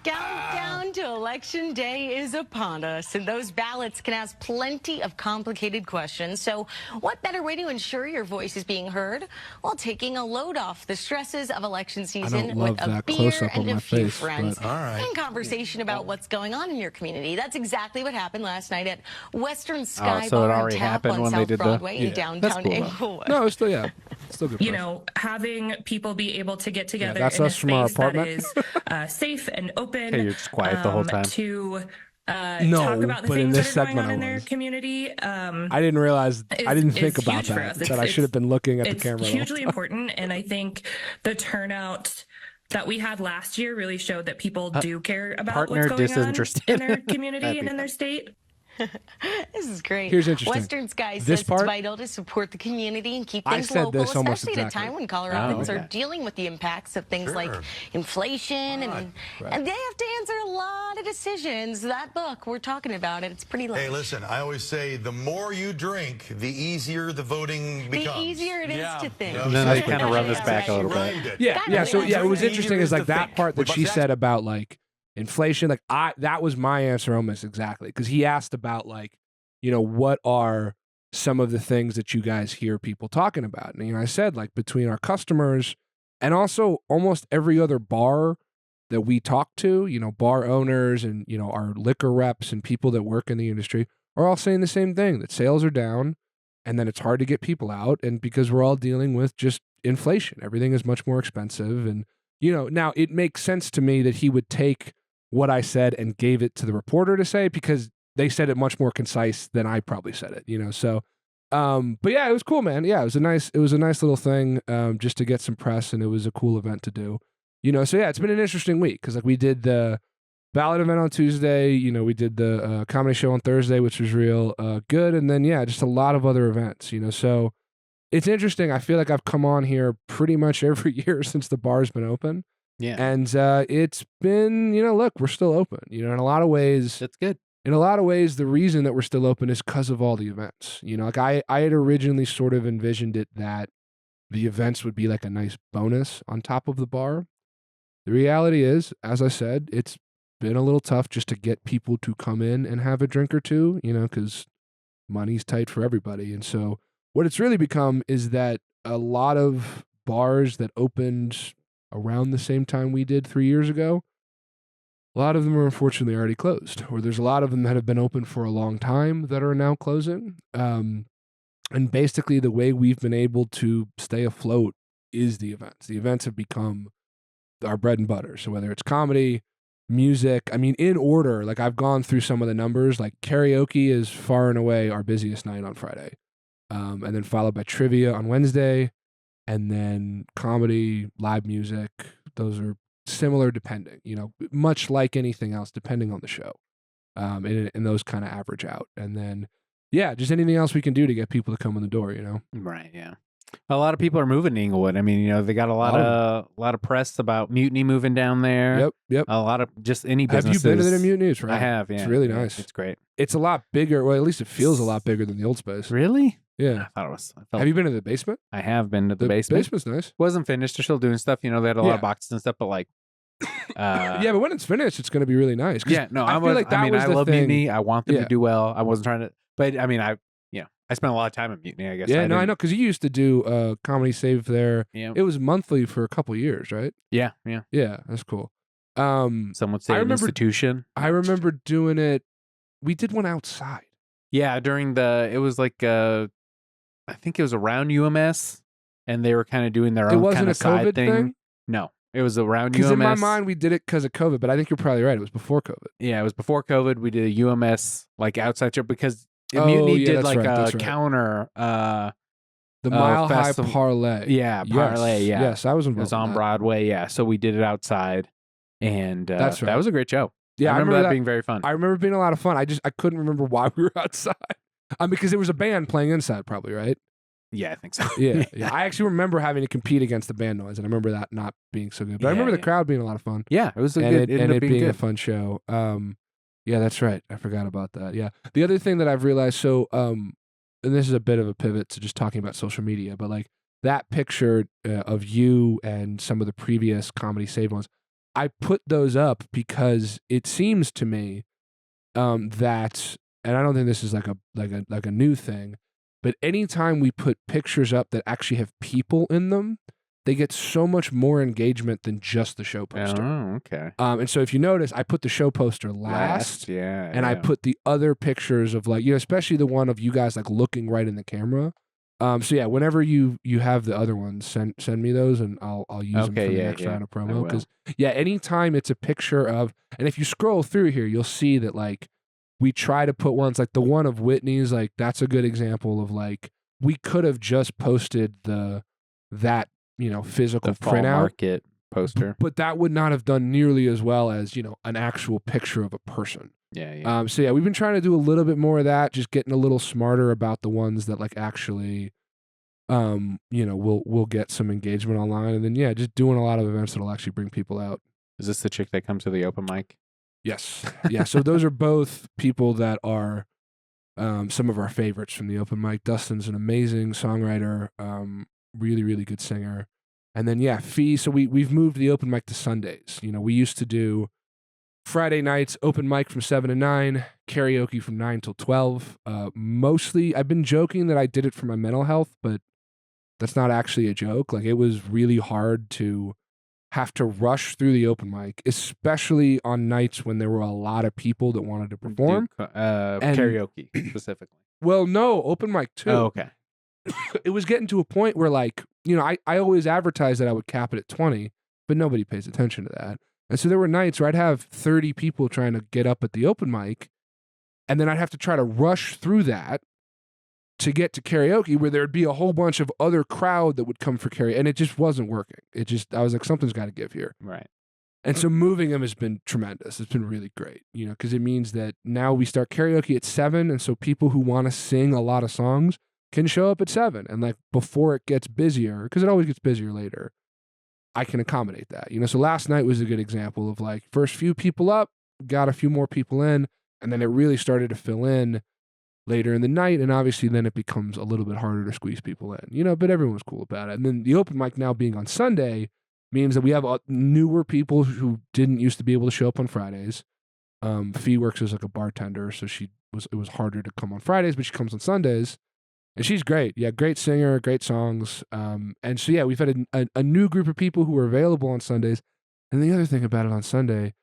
[SPEAKER 7] Countdown to Election Day is upon us, and those ballots can ask plenty of complicated questions. So what better way to ensure your voice is being heard while taking a load off the stresses of election season with a beer and a few friends and conversation about what's going on in your community? That's exactly what happened last night at Western Sky Bar and Tap on South Broadway in downtown Inglewood.
[SPEAKER 1] No, it's still, still good.
[SPEAKER 8] Having people be able to get together
[SPEAKER 1] that's
[SPEAKER 8] in a
[SPEAKER 1] us from our
[SPEAKER 8] space
[SPEAKER 1] apartment.
[SPEAKER 8] that is safe and open.
[SPEAKER 2] Hey, you're just quiet the whole time.
[SPEAKER 8] To talk about the things that are going on in their community.
[SPEAKER 1] I didn't realize, I didn't think about that I should have been looking at the camera.
[SPEAKER 8] It's hugely important, and I think the turnout that we had last year really showed that people do care about what's going on in their community and in their state.
[SPEAKER 7] This is great.
[SPEAKER 1] Here's interesting.
[SPEAKER 7] Western Sky says it's vital to support the community and keep things local, especially at a time when Coloradans are dealing with the impacts of things like inflation and they have to answer a lot of decisions. That book, we're talking about it. It's pretty late.
[SPEAKER 5] Hey, listen, I always say the more you drink, the easier the voting becomes.
[SPEAKER 7] The easier it is to think.
[SPEAKER 2] And then they kind of run this back a little bit.
[SPEAKER 1] Yeah. So it was interesting is like that part that she said about like inflation, like that was my answer almost exactly, because he asked about like, what are some of the things that you guys hear people talking about? And I said like between our customers and also almost every other bar that we talk to, bar owners and our liquor reps and people that work in the industry are all saying the same thing, that sales are down and then it's hard to get people out, and because we're all dealing with just inflation, everything is much more expensive. And now it makes sense to me that he would take what I said and gave it to the reporter to say, because they said it much more concise than I probably said it, so, but yeah, it was cool, man. Yeah, it was a nice little thing, just to get some press, and it was a cool event to do, so yeah, it's been an interesting week, because like we did the ballot event on Tuesday, we did the comedy show on Thursday, which was real good. And then, yeah, just a lot of other events, so it's interesting. I feel like I've come on here pretty much every year since the bar's been open.
[SPEAKER 2] Yeah.
[SPEAKER 1] And it's been, look, we're still open, in a lot of ways.
[SPEAKER 2] That's good.
[SPEAKER 1] In a lot of ways, the reason that we're still open is because of all the events. Like I had originally sort of envisioned it that the events would be like a nice bonus on top of the bar. The reality is, as I said, it's been a little tough just to get people to come in and have a drink or two, because money's tight for everybody. And so what it's really become is that a lot of bars that opened around the same time we did 3 years ago, a lot of them are unfortunately already closed, or there's a lot of them that have been open for a long time that are now closing. And basically the way we've been able to stay afloat is the events. The events have become our bread and butter. So whether it's comedy, music, I mean, in order, like I've gone through some of the numbers, like karaoke is far and away our busiest night on Friday. And then followed by trivia on Wednesday, and then comedy, live music. Those are similar depending, much like anything else, depending on the show. And those kind of average out. And then, yeah, just anything else we can do to get people to come in the door,
[SPEAKER 2] Right, yeah. A lot of people are moving to Inglewood. I mean, they got a lot of press about Mutiny moving down there.
[SPEAKER 1] Yep.
[SPEAKER 2] A lot of just any businesses.
[SPEAKER 1] Have you been to the Mutiny? It's right.
[SPEAKER 2] I have, yeah.
[SPEAKER 1] It's really nice.
[SPEAKER 2] It's great.
[SPEAKER 1] It's a lot bigger. Well, at least it feels a lot bigger than the old space.
[SPEAKER 2] Really?
[SPEAKER 1] Yeah.
[SPEAKER 2] I thought it was.
[SPEAKER 1] Have you been to the basement?
[SPEAKER 2] I have been to the basement.
[SPEAKER 1] The basement's nice.
[SPEAKER 2] Wasn't finished. They're still doing stuff. They had a lot of boxes and stuff, but like.
[SPEAKER 1] Yeah, but when it's finished, it's going to be really nice.
[SPEAKER 2] Yeah, no, I love Mutiny. I want them to do well. I wasn't trying to, but I mean, I spent a lot of time at Mutiny, I guess.
[SPEAKER 1] Yeah, I know, because you used to do Comedy Save there.
[SPEAKER 2] Yeah.
[SPEAKER 1] It was monthly for a couple years, right?
[SPEAKER 2] Yeah.
[SPEAKER 1] Yeah, that's cool.
[SPEAKER 2] Some would say an institution.
[SPEAKER 1] I remember doing it. We did one outside.
[SPEAKER 2] Yeah, it was like, I think it was around UMS, and they were kind of doing their own kind of side
[SPEAKER 1] COVID thing.
[SPEAKER 2] No, it was around UMS.
[SPEAKER 1] Because in my mind, we did it because of COVID, but I think you're probably right. It was before COVID.
[SPEAKER 2] Yeah, it was before COVID. We did a UMS like outside show because Mutiny did like a counter.
[SPEAKER 1] The Mile High Parlay.
[SPEAKER 2] Yeah, Parlay. Yeah.
[SPEAKER 1] Yes, I was involved.
[SPEAKER 2] It was on Broadway. Yeah, so we did it outside, and
[SPEAKER 1] that's right.
[SPEAKER 2] That was a great show.
[SPEAKER 1] Yeah,
[SPEAKER 2] I remember that being very fun.
[SPEAKER 1] I remember being a lot of fun. I couldn't remember why we were outside. Because there was a band playing inside, probably, right?
[SPEAKER 2] Yeah, I think so.
[SPEAKER 1] Yeah. I actually remember having to compete against the band noise, and I remember that not being so good. But I remember the crowd being a lot of fun.
[SPEAKER 2] Yeah, it was
[SPEAKER 1] it being a fun show. Yeah, that's right. I forgot about that. Yeah. The other thing that I've realized, so, and this is a bit of a pivot to just talking about social media, but like that picture of you and some of the previous Comedy Save ones, I put those up because it seems to me that, and I don't think this is like a new thing, but anytime we put pictures up that actually have people in them, they get so much more engagement than just the show poster.
[SPEAKER 2] Oh, okay.
[SPEAKER 1] And so if you notice, I put the show poster last.
[SPEAKER 2] Yeah.
[SPEAKER 1] And I put the other pictures of like, especially the one of you guys like looking right in the camera. So yeah, whenever you have the other ones, send me those and I'll use them for the next round of promo. Because anytime it's a picture of, and if you scroll through here, you'll see that like we try to put ones like the one of Whitney's, like that's a good example of like we could have just posted that physical printout
[SPEAKER 2] market poster,
[SPEAKER 1] but that would not have done nearly as well as an actual picture of a person.
[SPEAKER 2] Yeah.
[SPEAKER 1] So yeah, we've been trying to do a little bit more of that, just getting a little smarter about the ones that like actually we'll get some engagement online, and then just doing a lot of events that'll actually bring people out.
[SPEAKER 2] Is this the chick that comes to the open mic?
[SPEAKER 1] Yes. Yeah. So those are both people that are some of our favorites from the open mic. Dustin's an amazing songwriter, really, really good singer. And then Fee. So we've moved the open mic to Sundays. We used to do Friday nights open mic from 7 to 9, karaoke from 9 till 12. Mostly, I've been joking that I did it for my mental health, but that's not actually a joke. Like it was really hard to have to rush through the open mic, especially on nights when there were a lot of people that wanted to perform.
[SPEAKER 2] Karaoke specifically.
[SPEAKER 1] Well, no, open mic too.
[SPEAKER 2] Oh, okay.
[SPEAKER 1] It was getting to a point where like, I always advertised that I would cap it at 20, but nobody pays attention to that. And so there were nights where I'd have 30 people trying to get up at the open mic, and then I'd have to try to rush through that to get to karaoke, where there'd be a whole bunch of other crowd that would come for karaoke, and it just wasn't working. I was like, something's got to give here.
[SPEAKER 2] Right.
[SPEAKER 1] And so moving them has been tremendous. It's been really great, because it means that now we start karaoke at 7, and so people who want to sing a lot of songs can show up at 7, and like before it gets busier, because it always gets busier later, I can accommodate that. So last night was a good example of like first few people up, got a few more people in, and then it really started to fill in later in the night, and obviously then it becomes a little bit harder to squeeze people in, but everyone's cool about it. And then the open mic now being on Sunday means that we have newer people who didn't used to be able to show up on Fridays. Fee works as like a bartender, so it was harder to come on Fridays, but she comes on Sundays. And she's great. Yeah, great singer, great songs. And so, yeah, we've had a new group of people who are available on Sundays. And the other thing about it on Sunday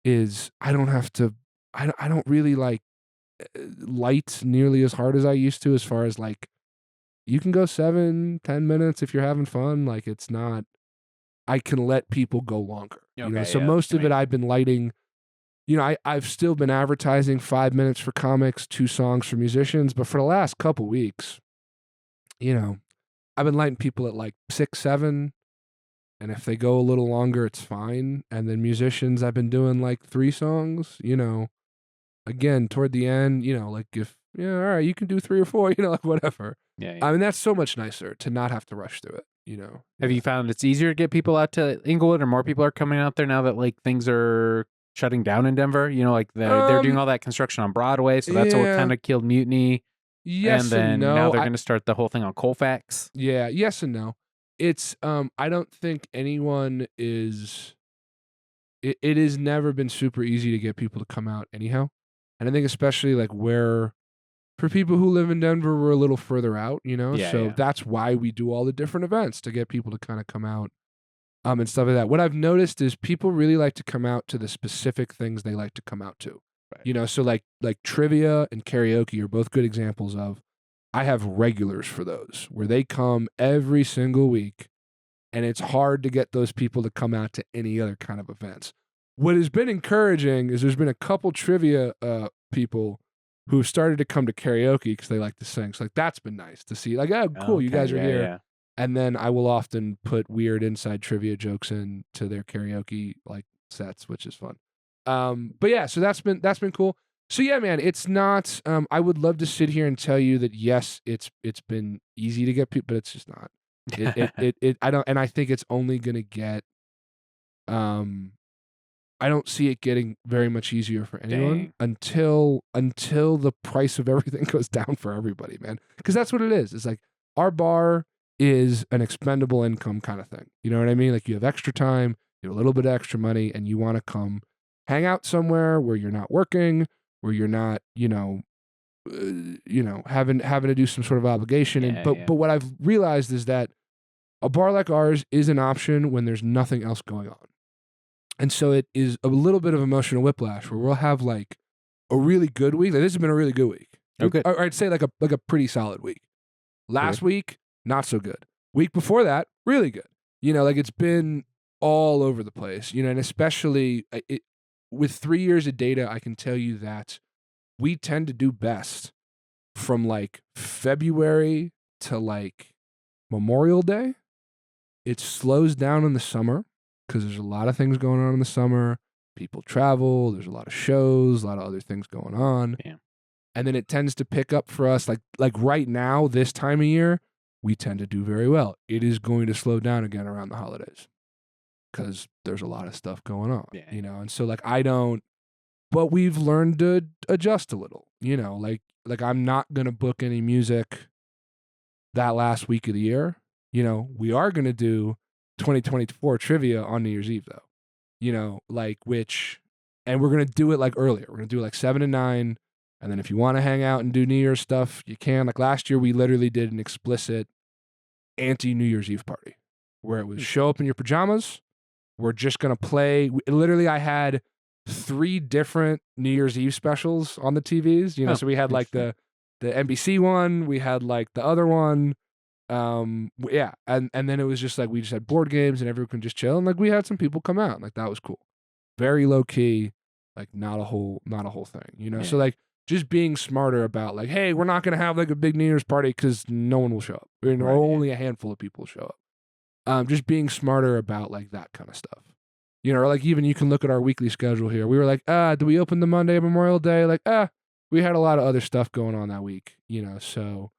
[SPEAKER 1] is I don't have to, I don't really like light nearly as hard as I used to, as far as like, you can go 7-10 minutes if you're having fun. Like, it's not, I can let people go longer.
[SPEAKER 2] Okay,
[SPEAKER 1] you know? So most of it I've been lighting, you know, I've still been advertising 5 minutes for comics, 2 songs for musicians, but for the last couple weeks, you know, I've been lighting people at like 6, 7, and if they go a little longer, it's fine. And then musicians, I've been doing like 3 songs, you know, again, toward the end, you know, like if, yeah, all right, you can do 3 or 4, you know, like whatever.
[SPEAKER 2] Yeah.
[SPEAKER 1] I mean, that's so much nicer to not have to rush through it, you know.
[SPEAKER 2] Have you found it's easier to get people out to Inglewood, or more people are coming out there now that like things are shutting down in Denver? You know, like they're doing all that construction on Broadway, so that's what kind of killed Mutiny.
[SPEAKER 1] Yes
[SPEAKER 2] and then
[SPEAKER 1] no.
[SPEAKER 2] Now they're going to start the whole thing on Colfax.
[SPEAKER 1] Yeah, yes and no. It's I don't think anyone is. It has never been super easy to get people to come out anyhow, and I think especially like where, for people who live in Denver, we're a little further out, you know. So that's why we do all the different events, to get people to kind of come out, and stuff like that. What I've noticed is people really like to come out to the specific things they like to come out to.
[SPEAKER 2] Right.
[SPEAKER 1] You know, so like trivia and karaoke are both good examples of, I have regulars for those where they come every single week, and it's hard to get those people to come out to any other kind of events. What has been encouraging is there's been a couple trivia people who've started to come to karaoke because they like to sing. So like that's been nice to see. Like, oh, cool, you guys are here. Yeah. And then I will often put weird inside trivia jokes into their karaoke like sets, which is fun. But yeah, so that's been cool. So yeah, man, it's not. I would love to sit here and tell you that yes, it's been easy to get people, but it's just not. I don't, and I think it's only gonna get. I don't see it getting very much easier for anyone until the price of everything goes down for everybody, man. Because that's what it is. It's like our bar is an expendable income kind of thing. You know what I mean? Like you have extra time, you have a little bit of extra money, and you want to come hang out somewhere where you're not working, where you're not, having to do some sort of obligation. But what I've realized is that a bar like ours is an option when there's nothing else going on. And so it is a little bit of emotional whiplash where we'll have like a really good week. Like this has been a really good week.
[SPEAKER 2] Okay.
[SPEAKER 1] Or I'd say like a pretty solid week. Last week, not so good. Week before that, really good. You know, like it's been all over the place, you know, and especially with 3 years of data, I can tell you that we tend to do best from like February to like Memorial Day. It slows down in the summer because there's a lot of things going on in the summer. People travel. There's a lot of shows, a lot of other things going on.
[SPEAKER 2] Yeah.
[SPEAKER 1] And then it tends to pick up for us like right now, this time of year, we tend to do very well. It is going to slow down again around the holidays because there's a lot of stuff going on, you know? And so like, but we've learned to adjust a little, you know, like I'm not going to book any music that last week of the year. You know, we are going to do 2024 trivia on New Year's Eve though, you know, like and we're going to do it like earlier. We're going to do like 7 and 9. And then if you want to hang out and do New Year's stuff, you can. Like last year, we literally did an explicit anti-New Year's Eve party where it was show up in your pajamas. We're just going to play. Literally, I had 3 different New Year's Eve specials on the TVs. You know, so we had like the NBC one. We had like the other one. Yeah. And then it was just like we just had board games and everyone could just chill. And like we had some people come out. Like that was cool. Very low key. Like not a whole thing, you know? So like, just being smarter about like, hey, we're not going to have like a big New Year's party because no one will show up. Or only a handful of people will show up. Just being smarter about like that kind of stuff. You know, or like even you can look at our weekly schedule here. We were like, do we open the Monday of Memorial Day? Like, we had a lot of other stuff going on that week, you know, so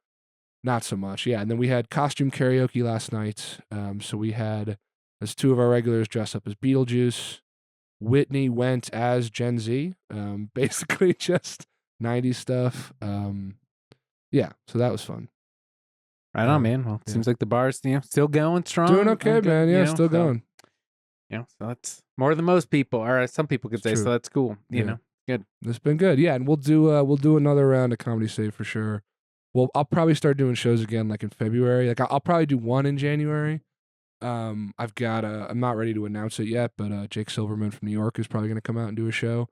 [SPEAKER 1] not so much. Yeah. And then we had costume karaoke last night. So we had, as 2 of our regulars dress up as Beetlejuice. Whitney went as Gen Z. Basically just 90s stuff. Yeah, so that was fun.
[SPEAKER 2] Right on, man. Well, it seems like the bar's still going strong.
[SPEAKER 1] Doing okay, man. Yeah, still going.
[SPEAKER 2] Yeah, so that's more than most people, or some people could say. So that's cool. You know, good.
[SPEAKER 1] It's been good. Yeah, and we'll do another round of Comedy Save for sure. I'll probably start doing shows again like in February. Like I'll probably do one in January. I've got I'm not ready to announce it yet, but Jake Silverman from New York is probably going to come out and do a show,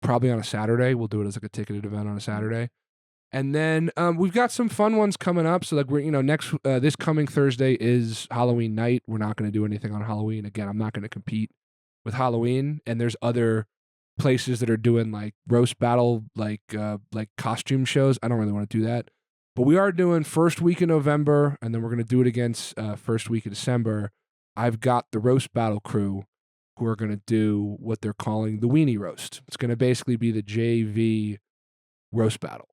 [SPEAKER 1] probably on a Saturday. We'll do it as like a ticketed event on a Saturday. And then we've got some fun ones coming up. So like we're this coming Thursday is Halloween night. We're not going to do anything on Halloween. Again, I'm not going to compete with Halloween. And there's other places that are doing like roast battle, like costume shows. I don't really want to do that. But we are doing first week in November, and then we're going to do it against first week of December. I've got the roast battle crew who are going to do what they're calling the Weenie Roast. It's going to basically be the JV roast battle.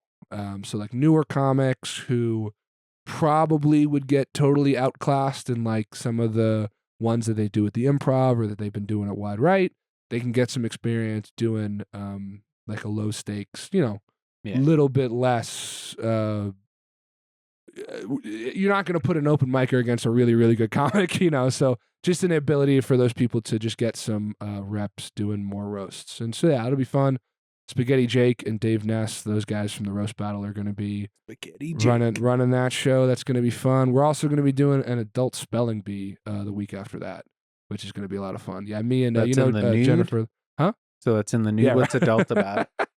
[SPEAKER 1] So like newer comics who probably would get totally outclassed in like some of the ones that they do at the Improv or that they've been doing at Wide Right. They can get some experience doing like a low stakes, little bit less. You're not going to put an open micer against a really, really good comic, so just an ability for those people to just get some reps doing more roasts. And so, yeah, it'll be fun. Spaghetti Jake and Dave Ness, those guys from the roast battle are going to be running that show. That's going to be fun. We're also going to be doing an adult spelling bee the week after that, which is going to be a lot of fun. Yeah, me and, Jennifer. Huh?
[SPEAKER 2] So it's in the nude. Yeah, what's adult about it?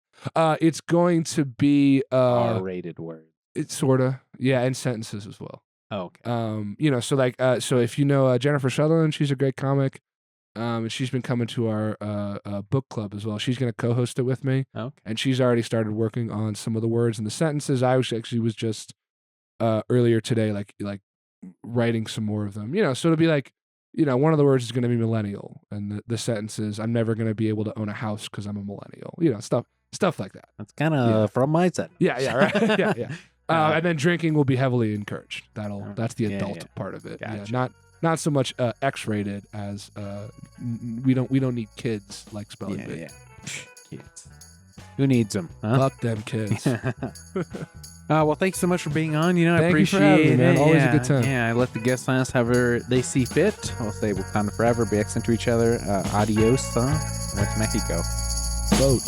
[SPEAKER 1] It's going to be
[SPEAKER 2] R-rated words.
[SPEAKER 1] It's sort of, yeah, and sentences as well.
[SPEAKER 2] Oh, okay.
[SPEAKER 1] So if you know Jennifer Sutherland, she's a great comic, and she's been coming to our book club as well. She's going to co-host it with me, and she's already started working on some of the words and the sentences. I was just earlier today, like writing some more of them. So it'll be like, one of the words is going to be millennial, and the sentences, I'm never going to be able to own a house because I'm a millennial. Stuff like that.
[SPEAKER 2] That's kind of from my side.
[SPEAKER 1] Yeah, right. yeah. And then drinking will be heavily encouraged. That's the adult part of it.
[SPEAKER 2] Gotcha.
[SPEAKER 1] Yeah, not so much X-rated as we don't need kids like spelling bee.
[SPEAKER 2] Yeah. Kids. Who needs them? Huh?
[SPEAKER 1] Fuck them kids.
[SPEAKER 2] Well, thanks so much for being on. I
[SPEAKER 1] Thank
[SPEAKER 2] appreciate
[SPEAKER 1] you for having me, man.
[SPEAKER 2] it.
[SPEAKER 1] Always a good time.
[SPEAKER 2] Yeah, I let the guests on us however they see fit. I'll say Wakanda forever, be excellent to each other. Adios, Went to Mexico.
[SPEAKER 1] Vote.